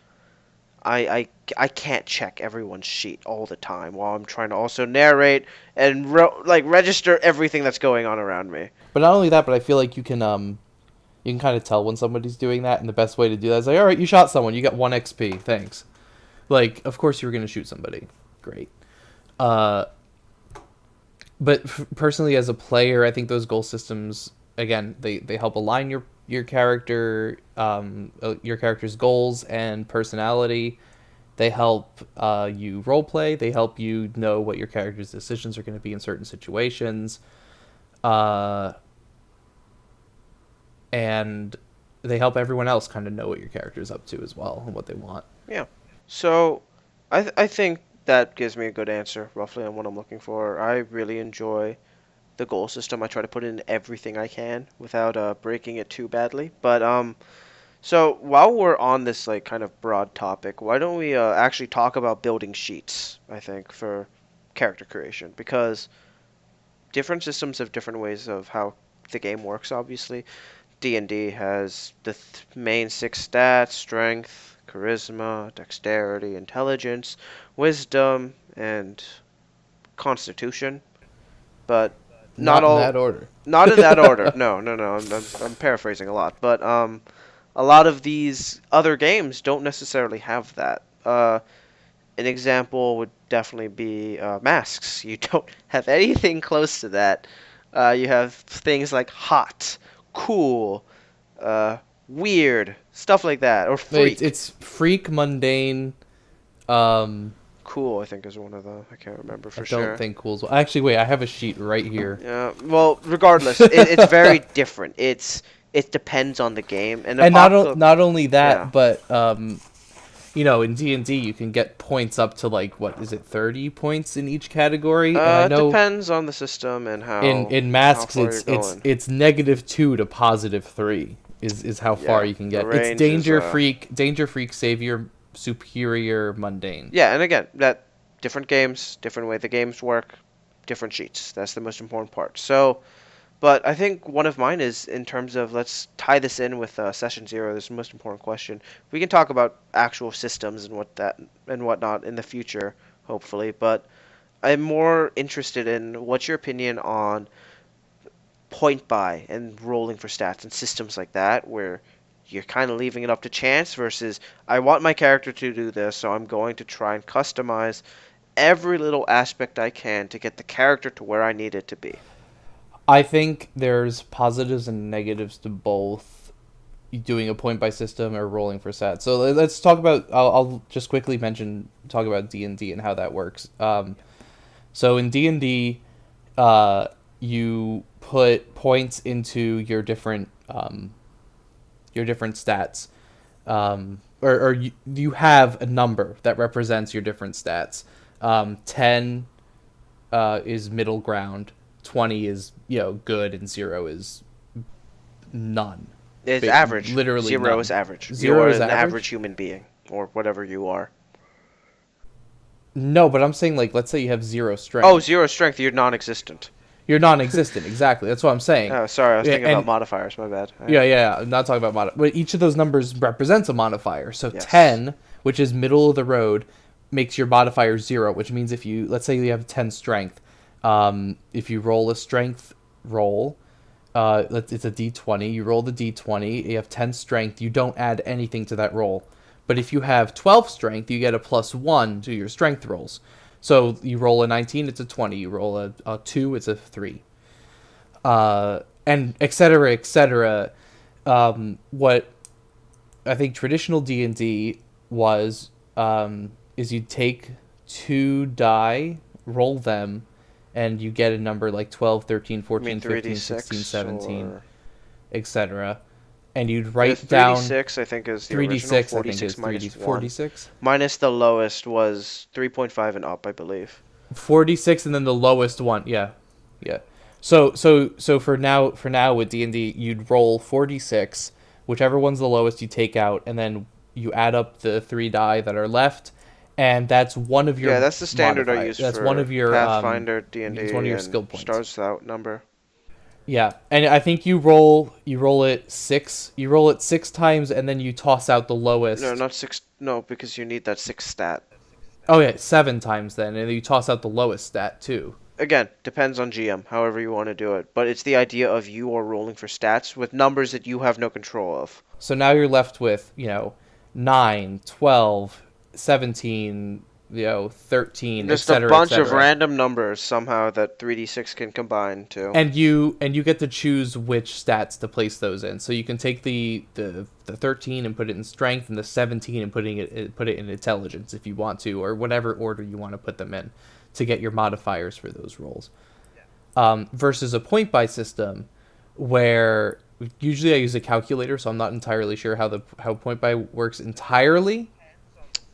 I can't check everyone's sheet all the time while I'm trying to also narrate and register everything that's going on around me. But not only that, but I feel like you can kind of tell when somebody's doing that, and the best way to do that is like, all right, you shot someone, you got 1 XP, thanks. Like, of course you were going to shoot somebody. Great. But personally, as a player, I think those goal systems, again, they help align your character's goals and personality. They help you roleplay. They help you know what your character's decisions are going to be in certain situations. Uh, and they help everyone else kind of know what your character's up to as well and what they want. Yeah. So, I think that gives me a good answer, roughly, on what I'm looking for. I really enjoy the goal system. I try to put in everything I can without breaking it too badly. But so while we're on this like kind of broad topic, why don't we actually talk about building sheets? I think for character creation, because different systems have different ways of how the game works. Obviously, D&D has the main six stats: strength, charisma, dexterity, intelligence, wisdom, and constitution. But not Not in all, that order. not in that order. No, no, no. I'm paraphrasing a lot, but a lot of these other games don't necessarily have that. An example would definitely be masks. You don't have anything close to that. You have things like hot, cool, weird, stuff like that, or freak. It's freak, mundane. Um, Cool, I think is one of the. I can't remember I for don't sure. think cool's. Actually, wait, I have a sheet right here. Yeah. Well, regardless, it's very different. It depends on the game, and And not only Yeah. that, but in D&D you can get points up to like what is it, 30 points in each category, and I It know depends on the system and in how masks far you're it's going. it's -2 to +3 is how far Yeah, you can the get. It's range is danger freak, savior, superior, mundane. yeah, and again, that different games, different way the games work, different sheets. That's the most important part. So, but I think one of mine is in terms of let's tie this in with session zero. This is the most important question. We can talk about actual systems and what that and whatnot in the future, hopefully. But I'm more interested in what's your opinion on point buy and rolling for stats and systems like that, where you're kind of leaving it up to chance versus I want my character to do this, so I'm going to try and customize every little aspect I can to get the character to where I need it to be. I think there's positives and negatives to both doing a point by system or rolling for stats. So let's talk about. I'll just quickly talk about D&D and how that works. So in D&D, you put points into your different stats, or you have a number that represents your different stats. 10 is middle ground, 20 is good, and 0 is none. It's average. Literally Zero none. is average. Zero You're is an average. average human being, or whatever you are. No, but I'm saying, like, let's say you have 0 Oh, strength. zero strength, you're non-existent. You're non-existent. Exactly. That's what I'm saying. Oh, sorry, I was Yeah, thinking about and modifiers. My bad. yeah. I'm not talking about but each of those numbers represents a modifier. So Yes. 10, which is middle of the road, makes your modifier 0, which means if let's say you have 10 strength, if you roll a strength roll, it's a d20. You roll the d20. You have 10 strength. You don't add anything to that roll. But if you have 12 strength, you get a +1 to your strength rolls. So you roll a 19, it's a 20. You roll a 2, it's a 3. And et cetera, et cetera. What I think traditional D&D was, is you take 2 die, roll them, and you get a number like 12, 13, You mean 14, 15, 16, 3d6 17, or etc. And you'd yeah, write down 3d6? I think is the original. 3d6, I think 46 is 3D, minus one. 46. Minus the lowest was 3.5 and up, I believe. 46 and then the lowest one. Yeah. Yeah. So for now with D&D, you'd roll 46, whichever one's the lowest you take out, and then you add up the 3 die that are left, and that's one of your Yeah, that's the standard I modifiers. use That's one for of your Pathfinder, D&D, it's one of your and skill points. starts out number. Yeah, and I think you roll it 6. You roll it 6 times, and then you toss out the No, lowest. not six. No, because you need that six stat. Oh yeah, 7 times then, and then you toss out the lowest stat too. Again, depends on GM, however you want to do it. But it's the idea of you are rolling for stats with numbers that you have no control of. So now you're left with 9, 12, 17. 13, Just a etc., bunch of etc. random numbers somehow that 3d6 can combine to. And you get to choose which stats to place those in. So you can take the 13 and put it in strength, and the 17 and put it in intelligence if you want to, or whatever order you want to put them in to get your modifiers for those rolls. Versus a point buy system, where usually I use a calculator, so I'm not entirely sure how point buy works entirely.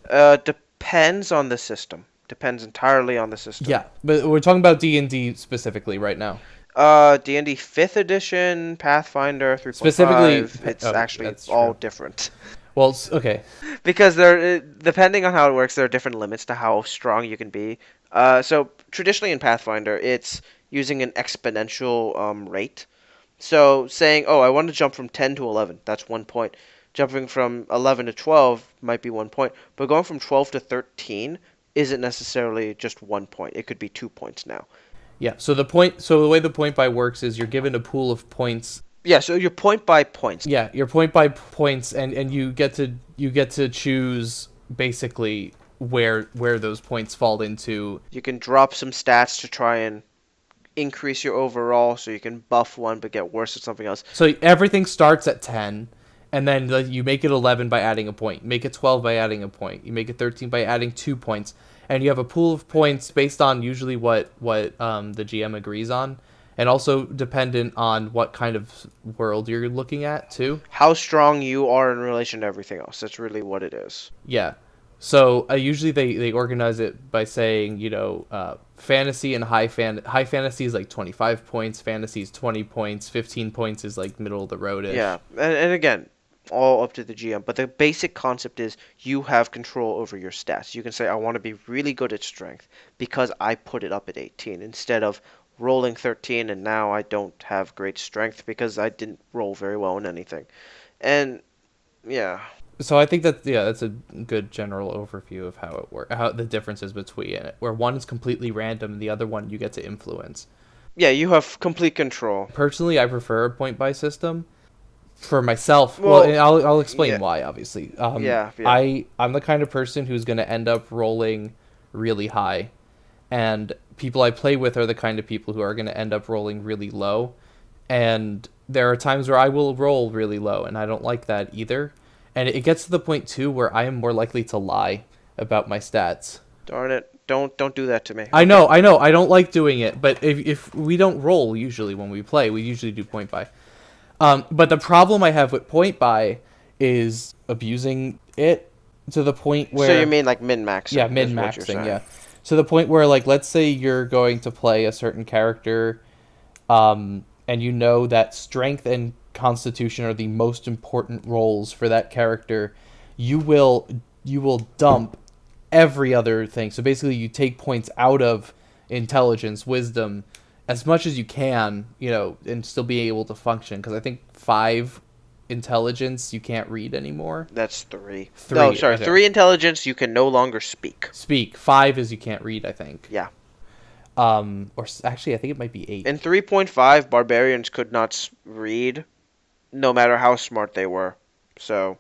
Depends on the system. Depends entirely on the system. Yeah, but we're talking about D&D specifically right now. D&D 5th edition, Pathfinder Specifically, 3.5, it's oh, actually that's all true. different. Well, okay. Because there, depending on how it works, there are different limits to how strong you can be. So traditionally in Pathfinder, it's using an exponential rate. So saying, oh, I want to jump from 10 to 11, that's 1 point. Jumping from 11 to 12 might be 1 point. But going from 12 to 13 isn't necessarily just 1 point. It could be 2 points now. Yeah. So the way the point buy works is you're given a pool of points. Yeah, so you're point by points. Yeah, your point by points, and you get to choose basically where those points fall into. You can drop some stats to try and increase your overall, so you can buff one but get worse at something else. So everything starts at 10, and then you make it 11 by adding a point. You make it 12 by adding a point. You make it 13 by adding 2 points, and you have a pool of points based on usually what the GM agrees on, and also dependent on what kind of world you're looking at too. How strong you are in relation to everything else. That's really what it is. Yeah. So usually they organize it by saying, fantasy and high fantasy is like 25 points, fantasy is 20 points, 15 points is like middle of the road-ish. Yeah, and again, all up to the GM. But the basic concept is you have control over your stats. You can say, I want to be really good at strength because I put it up at 18 instead of rolling 13 and now I don't have great strength because I didn't roll very well in anything. And yeah. So I think that's a good general overview of how it works, how the differences between it, where one is completely random and the other one you get to influence. Yeah, you have complete control. Personally, I prefer a point buy system for myself. Well, Well, I'll explain yeah. why. Obviously, Yeah. I'm the kind of person who's going to end up rolling really high, and people I play with are the kind of people who are going to end up rolling really low, and there are times where I will roll really low, and I don't like that either. And it gets to the point too where I am more likely to lie about my stats. Darn it. Don't do that to me. I know, I don't like doing it, but if we don't roll usually when we play, we usually do point buy. But the problem I have with point buy is abusing it to the point where... So you mean like min-maxing? Yeah, min-maxing, yeah. To the point where, like, let's say you're going to play a certain character, and you know that strength and constitution are the most important roles for that character. You will dump every other thing. So basically you take points out of intelligence, wisdom, as much as you can, and still be able to function. Because I think 5 intelligence you can't read anymore. That's 3. 3. No, sorry, Okay. 3 intelligence you can no longer speak. 5 is you can't read, I think. Yeah. Or actually, I think it might be 8. In 3.5, barbarians could not read, no matter how smart they were. So,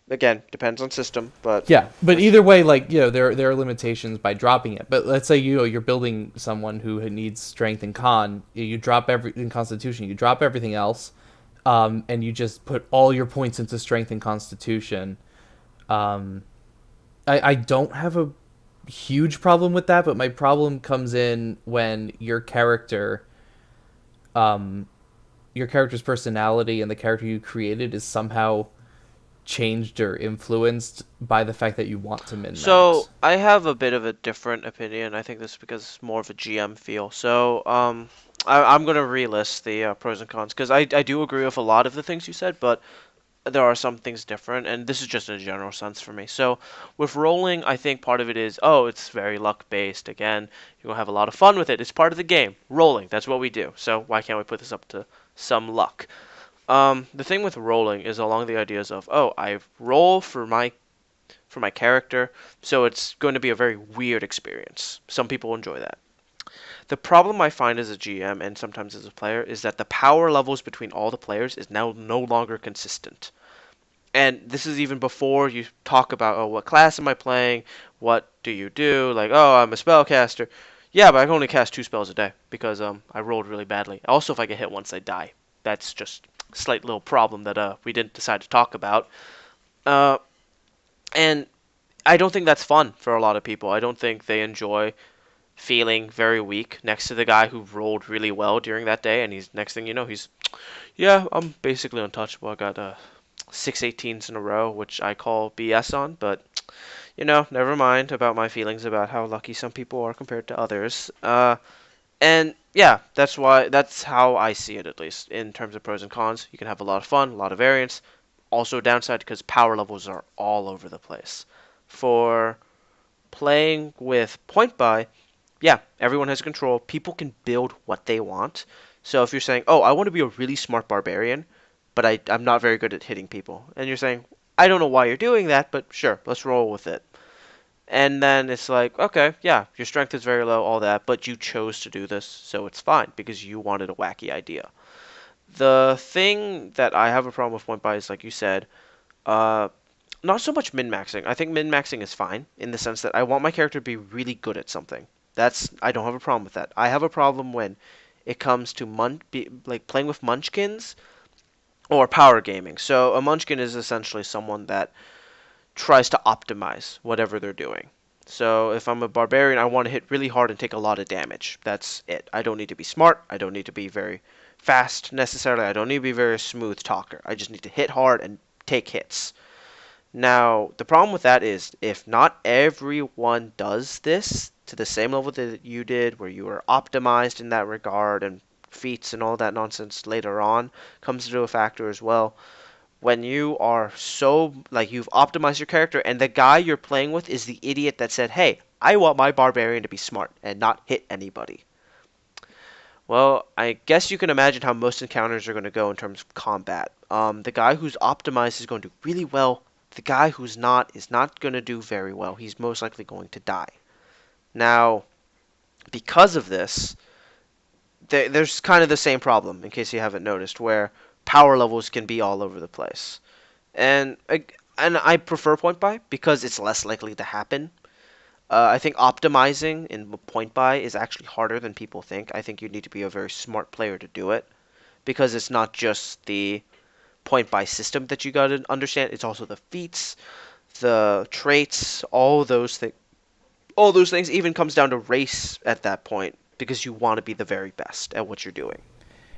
again, depends on system, but Yeah, but either way, like, there are limitations by dropping it. But let's say you're building someone who needs strength and con, you drop in constitution, you drop everything else, and you just put all your points into strength and constitution. I don't have a huge problem with that, but my problem comes in when your character's personality and the character you created is somehow changed or influenced by the fact that you want to min-max. So I have a bit of a different opinion. I think this is because it's more of a GM feel. So I'm gonna relist the pros and cons because I do agree with a lot of the things you said, but there are some things different, and this is just a general sense for me. So with rolling, I think part of it is, it's very luck based. Again, you're gonna have a lot of fun with it. It's part of the game. Rolling, that's what we do. So why can't we put this up to some luck? The thing with rolling is along the ideas of, I roll for my character, so it's going to be a very weird experience. Some people enjoy that. The problem I find as a GM and sometimes as a player is that the power levels between all the players is now no longer consistent. And this is even before you talk about, oh, what class am I playing? What do you do? Like, oh, I'm a spellcaster. Yeah, but I can only cast 2 spells a day because I rolled really badly. Also, if I get hit once, I die. That's just a slight little problem that we didn't decide to talk about. Uh, and I don't think that's fun for a lot of people. I don't think they enjoy feeling very weak next to the guy who rolled really well during that day, and he's next thing you know, he's yeah, I'm basically untouchable. I got 6 18s in a row, which I call BS on, but never mind about my feelings about how lucky some people are compared to others. And yeah, that's how I see it, at least in terms of pros and cons. You can have a lot of fun, a lot of variance. Also downside because power levels are all over the place. For playing with point buy, yeah, everyone has control. People can build what they want. So if you're saying, oh, I want to be a really smart barbarian, but I'm not very good at hitting people, and you're saying, I don't know why you're doing that, but sure, let's roll with it. And then it's like, okay, yeah, your strength is very low, all that, but you chose to do this, so it's fine because you wanted a wacky idea. The thing that I have a problem with point buy is, like you said, uh, not so much min-maxing. I think min-maxing is fine in the sense that I want my character to be really good at something. I don't have a problem with that. I have a problem when it comes to like playing with munchkins or power gaming. So a munchkin is essentially someone that tries to optimize whatever they're doing. So if I'm a barbarian, I want to hit really hard and take a lot of damage. That's it. I don't need to be smart. I don't need to be very fast necessarily. I don't need to be a very smooth talker. I just need to hit hard and take hits. Now, the problem with that is if not everyone does this to the same level that you did, where you were optimized in that regard, and feats and all that nonsense later on comes into a factor as well. When you are so, like, you've optimized your character, and the guy you're playing with is the idiot that said, hey, I want my barbarian to be smart and not hit anybody. Well, I guess you can imagine how most encounters are going to go in terms of combat. The guy who's optimized is going to do really well. The guy who's not is not going to do very well. He's most likely going to die. Now, because of this, there's kind of the same problem, in case you haven't noticed, where power levels can be all over the place. And I prefer point buy because it's less likely to happen. I think optimizing in point buy is actually harder than people think. I think you need to be a very smart player to do it because it's not just the point buy system that you got to understand. It's also the feats, the traits, all those things. All those things even comes down to race at that point because you want to be the very best at what you're doing.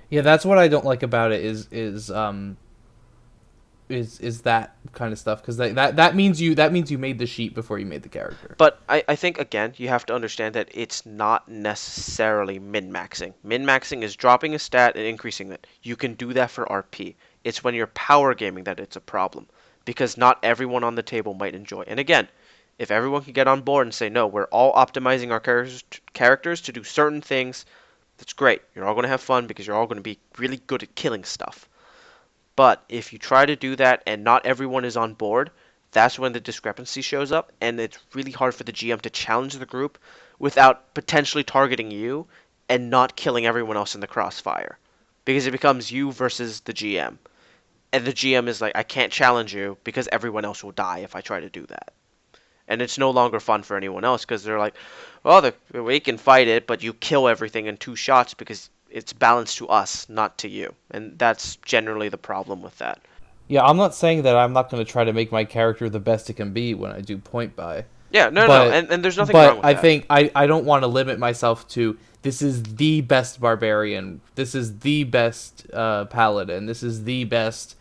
Yeah, that's what I don't like about it is that kind of stuff because that means you made the sheet before you made the character. But I think, again, you have to understand that it's not necessarily min-maxing. Min-maxing is dropping a stat and increasing it. You can do that for RP. It's when you're power gaming that it's a problem. Because not everyone on the table might enjoy. And again, if everyone can get on board and say, no, we're all optimizing our characters to do certain things, that's great. You're all going to have fun because you're all going to be really good at killing stuff. But if you try to do that and not everyone is on board, that's when the discrepancy shows up, and it's really hard for the GM to challenge the group without potentially targeting you and not killing everyone else in the crossfire. Because it becomes you versus the GM. And the GM is like, I can't challenge you because everyone else will die if I try to do that. And it's no longer fun for anyone else because they're like, well, we can fight it, but you kill everything in 2 shots because it's balanced to us, not to you. And that's generally the problem with that. Yeah, I'm not saying that I'm not going to try to make my character the best it can be when I do point buy. Yeah, no, But and there's nothing wrong but with I that. think I don't want to limit myself to this is the best barbarian, this is the best paladin, this is the best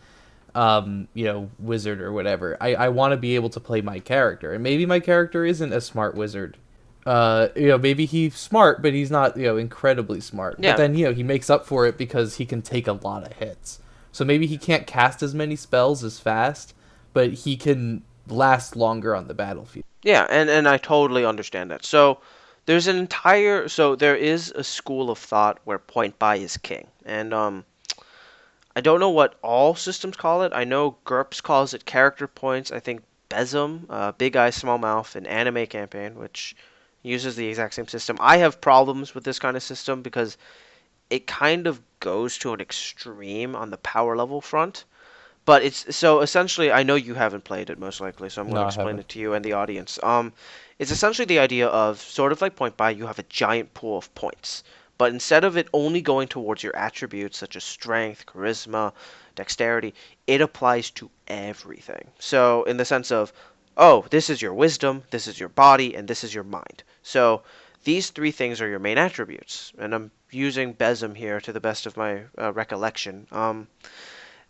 wizard or whatever. I want to be able to play my character, and maybe my character isn't a smart wizard. Maybe he's smart, but he's not incredibly smart. But Yeah, then he makes up for it because he can take a lot of hits. So maybe he can't cast as many spells as fast, but he can last longer on the battlefield. yeah, and I totally understand that. So there is a school of thought where point buy is king, and I don't know what all systems call it. I know GURPS calls it character points. I think Besum, Big Eye Small Mouth, an anime campaign, which uses the exact same system. I have problems with this kind of system because it kind of goes to an extreme on the power level front. But it's so essentially, I know you haven't played it most likely, so I'm going No, to I explain haven't. it to you and the audience. It's essentially the idea of sort of like Point Buy, you have a giant pool of points. But instead of it only going towards your attributes such as strength, charisma, dexterity, it applies to everything. So in the sense of, oh, this is your wisdom, this is your body, and this is your mind. So these three things are your main attributes. And I'm using Besem here to the best of my recollection.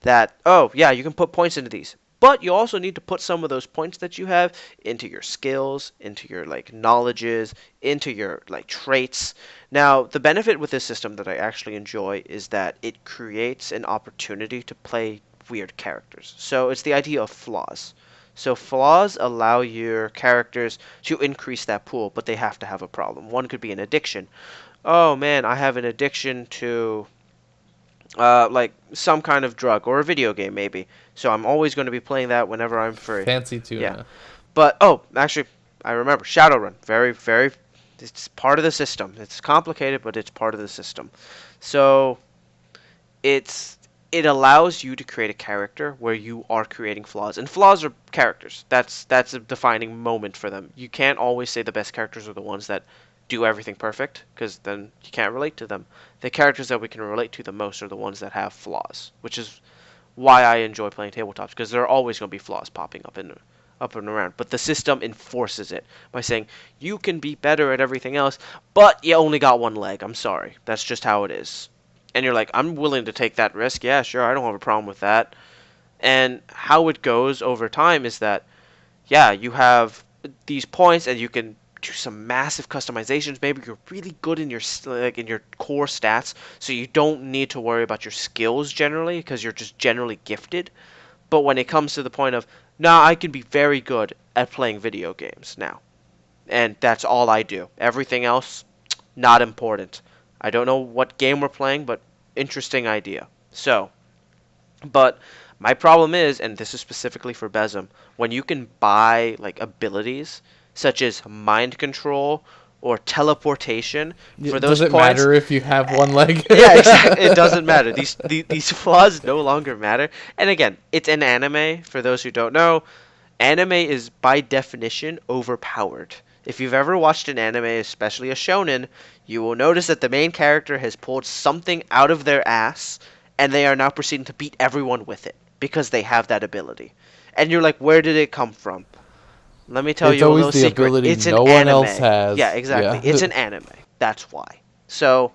That, oh, yeah, you can put points into these. But you also need to put some of those points that you have into your skills, into your like knowledges, into your like traits. Now, the benefit with this system that I actually enjoy is that it creates an opportunity to play weird characters. So it's the idea of flaws. So flaws allow your characters to increase that pool, but they have to have a problem. One could be an addiction. Oh man, I have an addiction to like some kind of drug or a video game maybe. So I'm always going to be playing that whenever I'm free. Fancy Yeah. tuna. But oh, actually, I remember Shadowrun. Very, very. It's part of the system. It's complicated, but it's part of the system. So it's it allows you to create a character where you are creating flaws, and flaws are characters. That's a defining moment for them. You can't always say the best characters are the ones that do everything perfect, because then you can't relate to them. The characters that we can relate to the most are the ones that have flaws, which is why I enjoy playing tabletops, because there are always going to be flaws popping up and around. But the system enforces it by saying you can be better at everything else, but you only got one leg. I'm sorry, that's just how it is. And you're like, I'm willing to take that risk. Yeah, sure, I don't have a problem with that. And how it goes over time is that, yeah, you have these points, and you can do some massive customizations. Maybe you're really good in your like in your core stats, so you don't need to worry about your skills generally because you're just generally gifted. But when it comes to the point of, nah, I can be very good at playing video games now, and that's all I do. Everything else, not important. I don't know what game we're playing, but interesting idea. So, but my problem is, and this is specifically for Besem, when you can buy like abilities such as mind control or teleportation for Does those it points, matter if you have one leg? yeah, exactly. It doesn't matter. These flaws no longer matter. And again, it's an anime. For those who don't know, anime is by definition overpowered. If you've ever watched an anime, especially a shonen, you will notice that the main character has pulled something out of their ass, and they are now proceeding to beat everyone with it because they have that ability. And you're like, where did it come from? Let me tell It's you a always little the secret. ability It's an no one else anime. has. Yeah, exactly. Yeah. It's an anime. That's why. So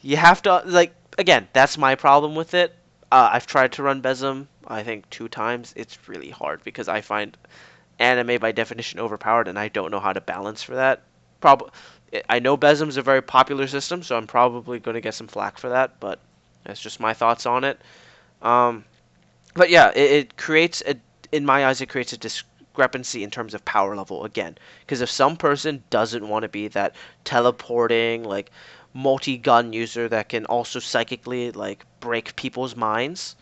you have to like again. That's my problem with it. I've tried to run Besem. I think 2 times. It's really hard because I find anime by definition overpowered, and I don't know how to balance for that. Probably, I know Besem's a very popular system, so I'm probably going to get some flack for that. But that's just my thoughts on it. Um, but yeah, it creates a, in my eyes, it creates a discrepancy in terms of power level again. Because if some person doesn't want to be that teleporting, like multi-gun user that can also psychically like break people's minds,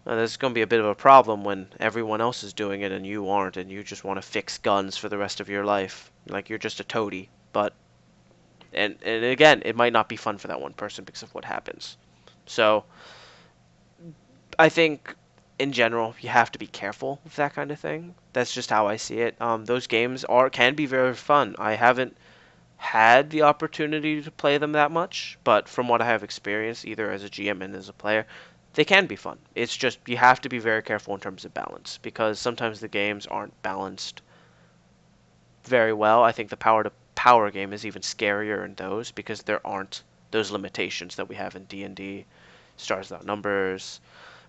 there's going to be a bit of a problem when everyone else is doing it and you aren't, and you just want to fix guns for the rest of your life, like you're just a toady. But and again, it might not be fun for that one person because of what happens. So I think in general you have to be careful with that kind of thing. That's just how I see it. Those games are can be very fun. I haven't had the opportunity to play them that much, but from what I have experienced, either as a GM and as a player, they can be fun. It's just you have to be very careful in terms of balance because sometimes the games aren't balanced very well. I think the power to power game is even scarier in those because there aren't those limitations that we have in D&D, Stars Without Numbers,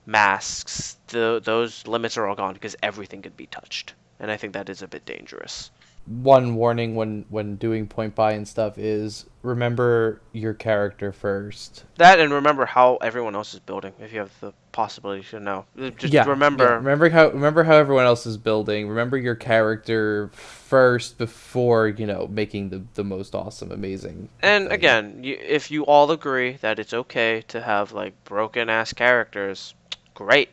masks. Those limits are all gone because everything could be touched, and I think that is a bit dangerous. One warning when doing point buy and stuff is remember your character first. That and remember how everyone else is building. If you have the possibility to know, just Yeah, yeah. remember. Remember how everyone else is building. Remember your character first before making the most awesome, amazing And thing. again, if you all agree that it's okay to have like broken ass characters, great.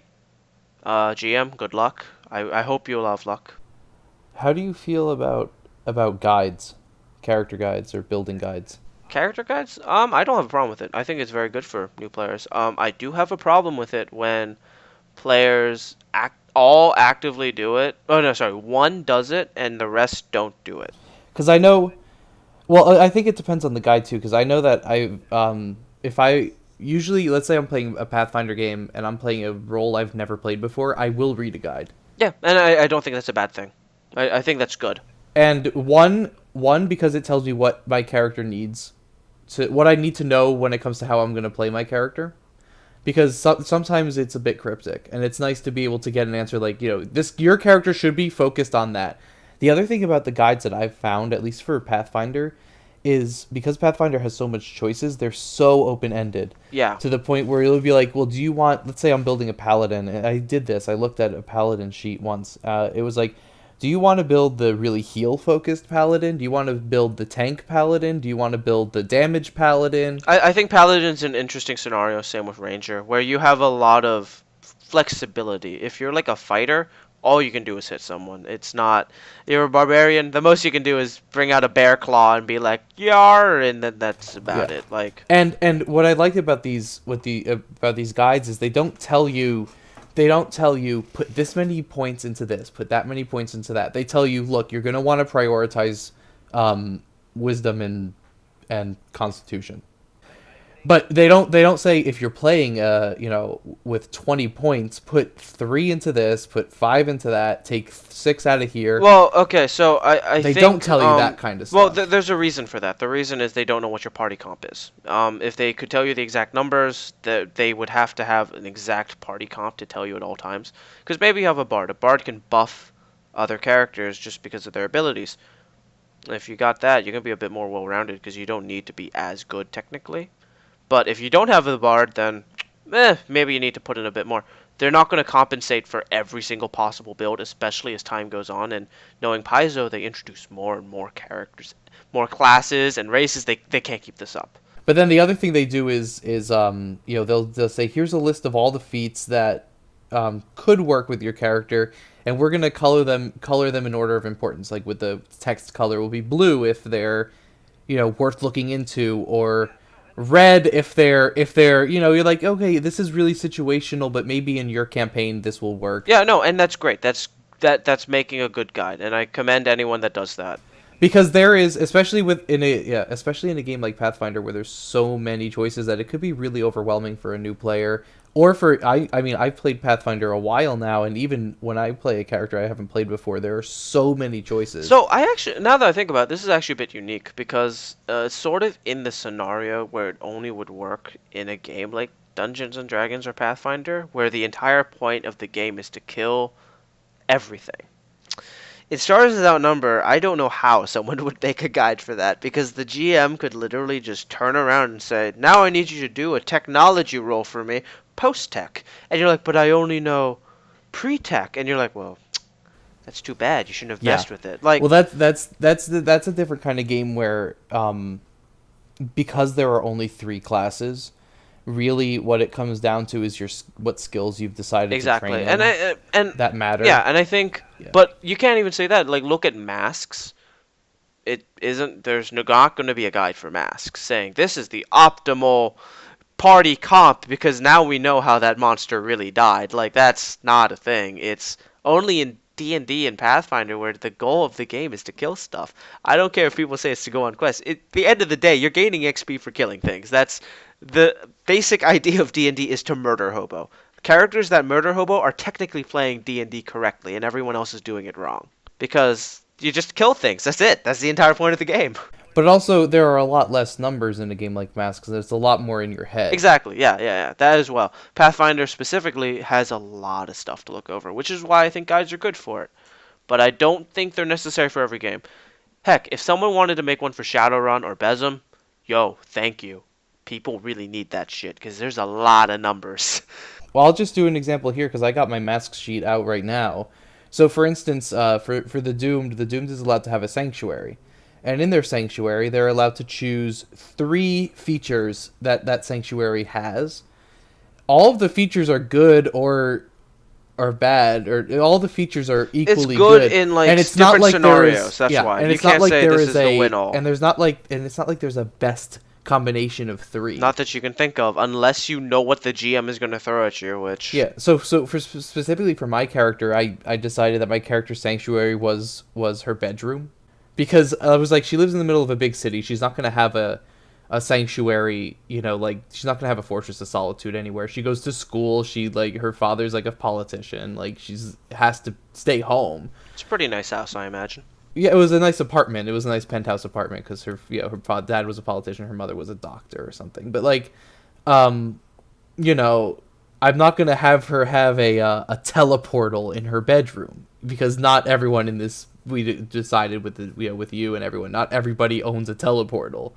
GM, good luck. I hope you'll have luck. How do you feel about guides, character guides or building guides? Character guides? I don't have a problem with it. I think it's very good for new players. I do have a problem with it when players all actively do it. Oh no, sorry, one does it and the rest don't do it. Because I know, well, I think it depends on the guide too. Because I know that if I usually, let's say I'm playing a Pathfinder game and I'm playing a role I've never played before, I will read a guide. Yeah, and I don't think that's a bad thing. I think that's good. And one because it tells me what my character needs, to what I need to know when it comes to how I'm going to play my character. Because sometimes it's a bit cryptic, and it's nice to be able to get an answer like, this your character should be focused on that. The other thing about the guides that I've found, at least for Pathfinder, is because Pathfinder has so much choices, they're so open-ended. Yeah. To the point where you'll be like, well, do you want, let's say I'm building a paladin, and I did this, I looked at a paladin sheet once. It was like, do you want to build the really heal-focused paladin? Do you want to build the tank paladin? Do you want to build the damage paladin? I think Paladin's an interesting scenario, same with Ranger, where you have a lot of flexibility. If you're like a fighter, all you can do is hit someone. It's not, you're a barbarian, the most you can do is bring out a bear claw and be like, yar, and then that's about it. Like, And what I liked about these about these guides is they don't tell you put this many points into this, put that many points into that. They tell you, look, you're gonna want to prioritize wisdom and constitution. But they don't say if you're playing with 20 points, put 3 into this, put 5 into that, take 6 out of here. well, okay, so I They think, don't tell you that kind of well, stuff. there's a reason for that. The reason is they don't know what your party comp is. If they could tell you the exact numbers, they would have to have an exact party comp to tell you at all times. Because maybe you have a bard. A bard can buff other characters just because of their abilities. If you got that, you're gonna be a bit more well-rounded because you don't need to be as good technically. But if you don't have the bard, then maybe you need to put in a bit more. They're not going to compensate for every single possible build, especially as time goes on. And knowing Paizo, they introduce more and more characters, more classes and races. They can't keep this up. But then the other thing they do is they'll say, here's a list of all the feats that could work with your character, and we're gonna color them in order of importance. Like with the text color will be blue if they're worth looking into, or red if they're you're like, okay, this is really situational, but maybe in your campaign this will work. Yeah, no, and that's great. That's making a good guide, and I commend anyone that does that. Because there is, especially in a game like Pathfinder where there's so many choices that it could be really overwhelming for a new player. Or I mean, I've played Pathfinder a while now, and even when I play a character I haven't played before, there are so many choices. So I actually, now that I think about it, this is actually a bit unique because it's sort of in the scenario where it only would work in a game like Dungeons and Dragons or Pathfinder, where the entire point of the game is to kill everything. In Stars Without Number, I don't know how someone would make a guide for that, because the GM could literally just turn around and say, now I need you to do a technology roll for me, post-tech. And you're like, but I only know pre-tech. And you're like, well, that's too bad. You shouldn't have messed with it. Like, well, that's a different kind of game where because there are only 3 classes, really what it comes down to is what skills you've decided to train in, and that matter. Yeah, and I think, but you can't even say that. Like, look at masks. There's not going to be a guide for masks saying this is the optimal party comp because now we know how that monster really died. Like, that's not a thing. It's only in D&D and Pathfinder where the goal of the game is to kill stuff. I don't care if people say it's to go on quests. At the end of the day, you're gaining XP for killing things. That's the basic idea of D&D, is to murder hobo. Characters that murder hobo are technically playing D&D correctly, and everyone else is doing it wrong. Because you just kill things. That's it. That's the entire point of the game. But also, there are a lot less numbers in a game like Masks. There's a lot more in your head. Exactly. Yeah. That as well. Pathfinder specifically has a lot of stuff to look over, which is why I think guides are good for it. But I don't think they're necessary for every game. Heck, if someone wanted to make one for Shadowrun or Besom, yo, thank you. People really need that shit, because there's a lot of numbers. Well, I'll just do an example here, because I got my Masks sheet out right now. So, for instance, for the Doomed is allowed to have a Sanctuary. And in their Sanctuary, they're allowed to choose 3 features that Sanctuary has. All of the features are good or bad, or all the features are equally good. It's good in, like, and it's different not like scenarios, that's why. And You it's not can't like say there this is is the win-all. and it's not like there's a best combination of three. Not that you can think of, unless you know what the GM is going to throw at you, which... Yeah, so for specifically for my character, I decided that my character's sanctuary was her bedroom, because I was like, she lives in the middle of a big city. She's not gonna have a sanctuary, you know, like she's not gonna have a fortress of solitude anywhere. She goes to school. She like her father's like a politician. Like she's has to stay home. It's a pretty nice house, I imagine. Yeah, it was a nice apartment. It was a nice penthouse apartment because her, you know, her dad was a politician, her mother was a doctor or something. But like, you know, I'm not gonna have her have a teleportal in her bedroom, because not everyone in this, we decided with the, you know, with you and everyone, not everybody owns a teleportal.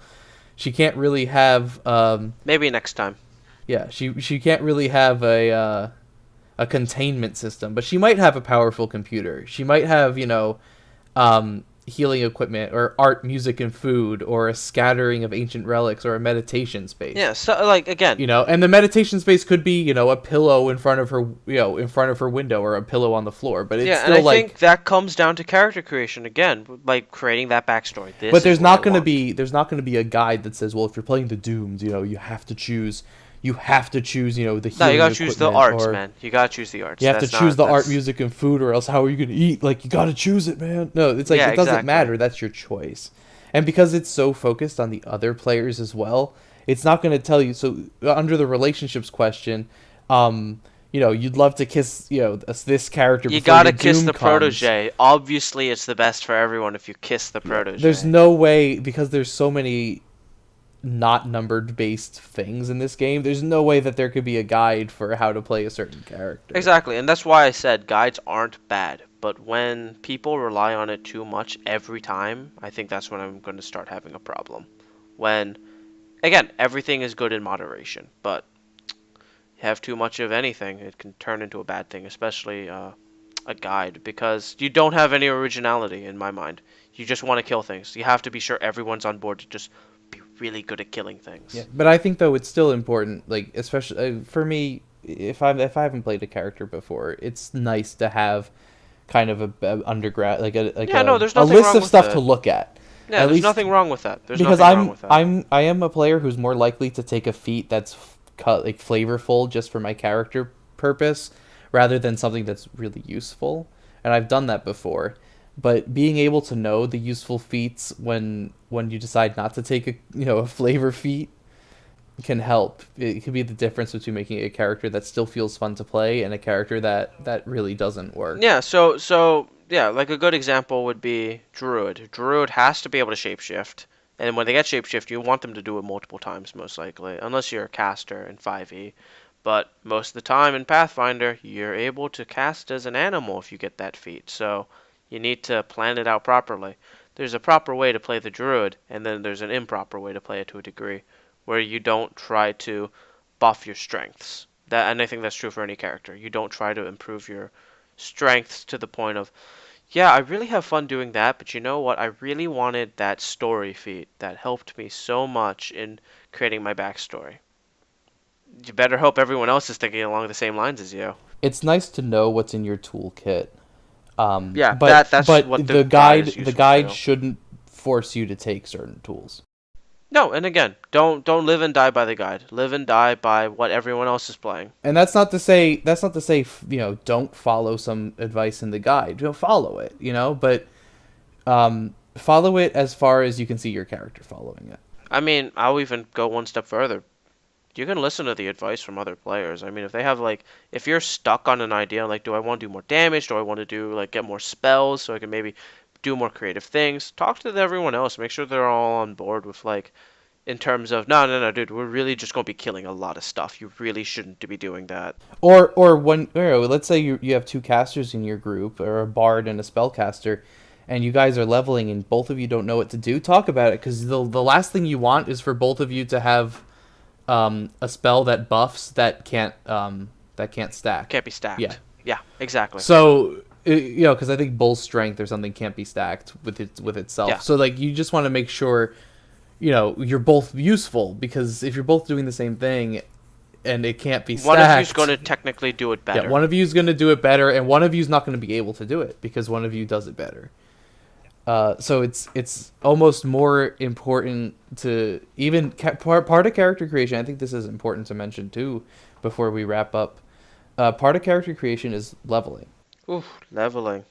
She can't really have maybe next time. Yeah, she can't really have a containment system, but she might have a powerful computer. She might have, you know, healing equipment, or art, music, and food, or a scattering of ancient relics, or a meditation space. Yeah, so like again, you know, and the meditation space could be, you know, a pillow in front of her, you know, in front of her window, or a pillow on the floor. But it's still, and I like, think that comes down to character creation again, like creating that backstory. But there's not going to be a guide that says, well, if you're playing the Doomed, you know, you have to choose, you know, the healing. No, you gotta choose the arts, or, man. You gotta choose the arts. You have to choose the art, music, and food, or else how are you gonna eat? Like, you gotta choose it, man. No, it's like, it doesn't matter. That's your choice. And because it's so focused on the other players as well, it's not gonna tell you. So under the relationships question, you know, you'd love to kiss, you know, this character. You gotta kiss the protege. Obviously, it's the best for everyone if you kiss the protege. There's no way, because there's so many not numbered based things in this game, there's no way that there could be a guide for how to play a certain character. Exactly, and that's why I said guides aren't bad, but when people rely on it too much every time, I think that's when I'm going to start having a problem. When, again, everything is good in moderation, but you have too much of anything, it can turn into a bad thing, especially a guide, because you don't have any originality in my mind. You just want to kill things. You have to be sure everyone's on board to just be really good at killing things. Yeah, but I think though it's still important, like especially for me, if I haven't played a character before, it's nice to have kind of a undergrad, like a there's a nothing list wrong of with stuff that. to look at. Yeah, there's nothing wrong with that. There's because nothing wrong with that. I am a player who's more likely to take a feat that's cut like flavorful just for my character purpose, rather than something that's really useful. And I've done that before. But being able to know the useful feats when you decide not to take a flavor feat can help. It could be the difference between making a character that still feels fun to play and a character that really doesn't work. Yeah, so yeah, like a good example would be Druid. Druid has to be able to shapeshift, and when they get shapeshift, you want them to do it multiple times, most likely, unless you're a caster in 5e. But most of the time in Pathfinder, you're able to cast as an animal if you get that feat, so you need to plan it out properly. There's a proper way to play the Druid, and then there's an improper way to play it to a degree, where you don't try to buff your strengths. And I think that's true for any character. You don't try to improve your strengths to the point of, yeah, I really have fun doing that, but you know what? I really wanted that story feat that helped me so much in creating my backstory. You better hope everyone else is thinking along the same lines as you. It's nice to know what's in your toolkit. Yeah, but that's what the guide shouldn't force you to take certain tools. No, and again, don't live and die by the guide. Live and die by what everyone else is playing. And that's not to say you know, don't follow some advice in the guide. Don't follow it, you know, but follow it as far as you can see your character following it. I mean, I'll even go one step further. You can listen to the advice from other players. I mean, if they have if you're stuck on an idea, like, do I want to do more damage? Do I want to do get more spells so I can maybe do more creative things? Talk to everyone else. Make sure they're all on board with in terms of no, dude, we're really just gonna be killing a lot of stuff. You really shouldn't be doing that. Or when let's say you have two casters in your group, or a bard and a spellcaster, and you guys are leveling and both of you don't know what to do. Talk about it, because the last thing you want is for both of you to have a spell that buffs that can't stack. Can't be stacked. Yeah, exactly. So you know, because I think Bull's strength or something can't be stacked with itself. Yeah. So you just want to make sure, you know, you're both useful, because if you're both doing the same thing and it can't be stacked, one of you's going to technically do it better. Yeah, one of you's going to do it better, and one of you's not going to be able to do it because one of you does it better. So it's almost more important to even part of character creation. I think this is important to mention too before we wrap up. Part of character creation is leveling. Ooh, leveling.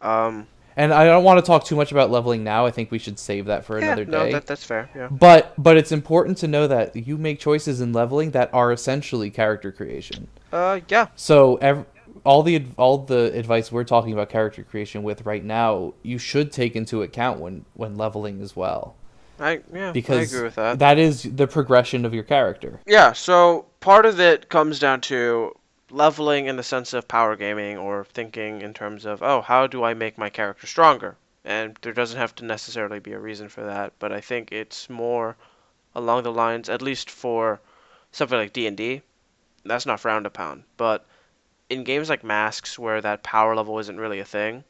Um, And I don't want to talk too much about leveling now. I think we should save that for yeah, another no, day. that's fair. Yeah. But it's important to know that you make choices in leveling that are essentially character creation. Yeah. So all the advice we're talking about character creation with right now, you should take into account when leveling as well, I because agree with that. that is the progression of your character. Yeah, so part of it comes down to leveling in the sense of power gaming or thinking in terms of, oh, how do I make my character stronger? And there doesn't have to necessarily be a reason for that, but I think it's more along the lines, at least for something like D&D, that's not frowned upon. But in games like Masks, where that power level isn't really a thing,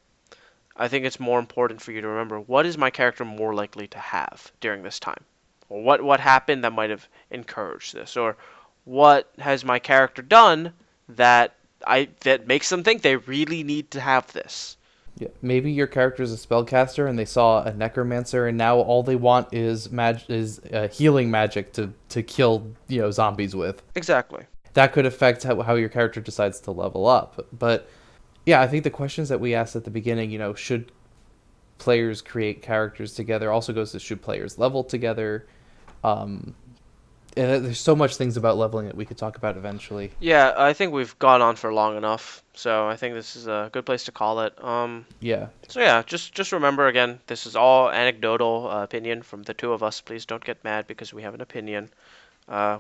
I think it's more important for you to remember what is my character more likely to have during this time? Or what happened that might have encouraged this? Or what has my character done that makes them think they really need to have this? Yeah, maybe your character is a spellcaster and they saw a necromancer and now all they want is healing magic to kill zombies with. Exactly. That could affect how your character decides to level up. But yeah, I think the questions that we asked at the beginning, should players create characters together, also goes to should players level together. Um, and there's so much things about leveling that we could talk about eventually. Yeah, I think we've gone on for long enough, so I think this is a good place to call it. Yeah. So yeah, just remember again, this is all anecdotal opinion from the two of us. Please don't get mad because we have an opinion.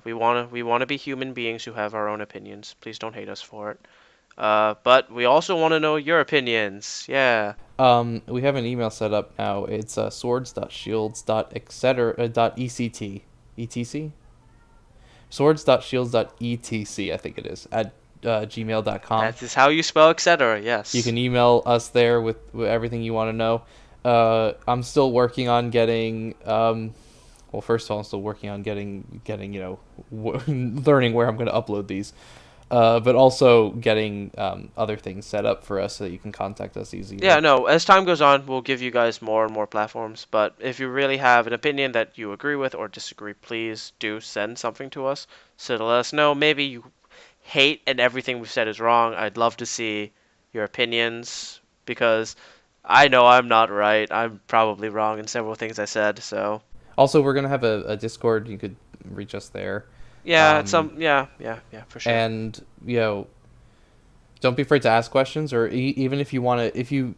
We wanna be human beings who have our own opinions. Please don't hate us for it. But we also want to know your opinions. Yeah. We have an email set up now. It's swords.shields.etc.ect. etc. Swords.shields.etc. I think it is at gmail.com. That is how you spell etc. Yes. You can email us there with everything you want to know. I'm still working on getting. Well, first of all, I'm still working on getting learning where I'm going to upload these. But also getting other things set up for us so that you can contact us easier. Yeah, no, as time goes on, we'll give you guys more and more platforms. But if you really have an opinion that you agree with or disagree, please do send something to us so to let us know. Maybe you hate and everything we've said is wrong. I'd love to see your opinions because I know I'm not right. I'm probably wrong in several things I said, so. Also, we're going to have a Discord. You could reach us there. Yeah, yeah, for sure. And don't be afraid to ask questions, or even if you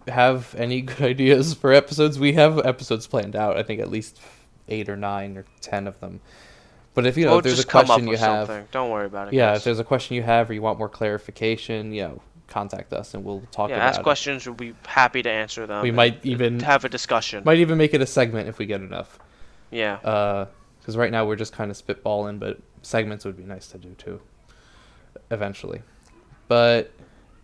have any good ideas for episodes, we have episodes planned out. I think at least 8 or 9 or 10 of them. But if if there's a question you have, something. Don't worry about it. Yeah, guys. if there's a question you have or you want more clarification, contact us and we'll talk about it. Ask questions. We'll be happy to answer them. We might even have a discussion. Might even make it a segment if we get enough. Yeah. Because right now we're just kind of spitballing, but segments would be nice to do too, eventually. But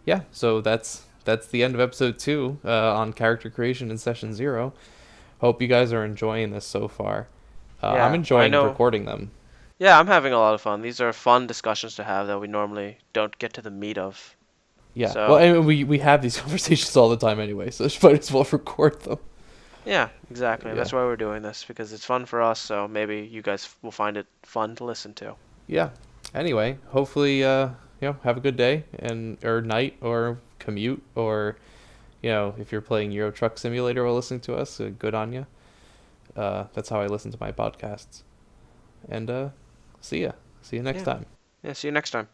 yeah, so that's the end of episode 2 on character creation in session 0. Hope you guys are enjoying this so far. I'm enjoying recording them. Yeah, I'm having a lot of fun. These are fun discussions to have that we normally don't get to the meat of. Yeah, so. Well, and we have these conversations all the time anyway, so might as well record them. Yeah, exactly. Yeah. That's why we're doing this, because it's fun for us, so maybe you guys will find it fun to listen to. Yeah. Anyway, hopefully, have a good day or night or commute, or, if you're playing Euro Truck Simulator while listening to us, good on you. That's how I listen to my podcasts. And see you next time. Yeah, see you next time.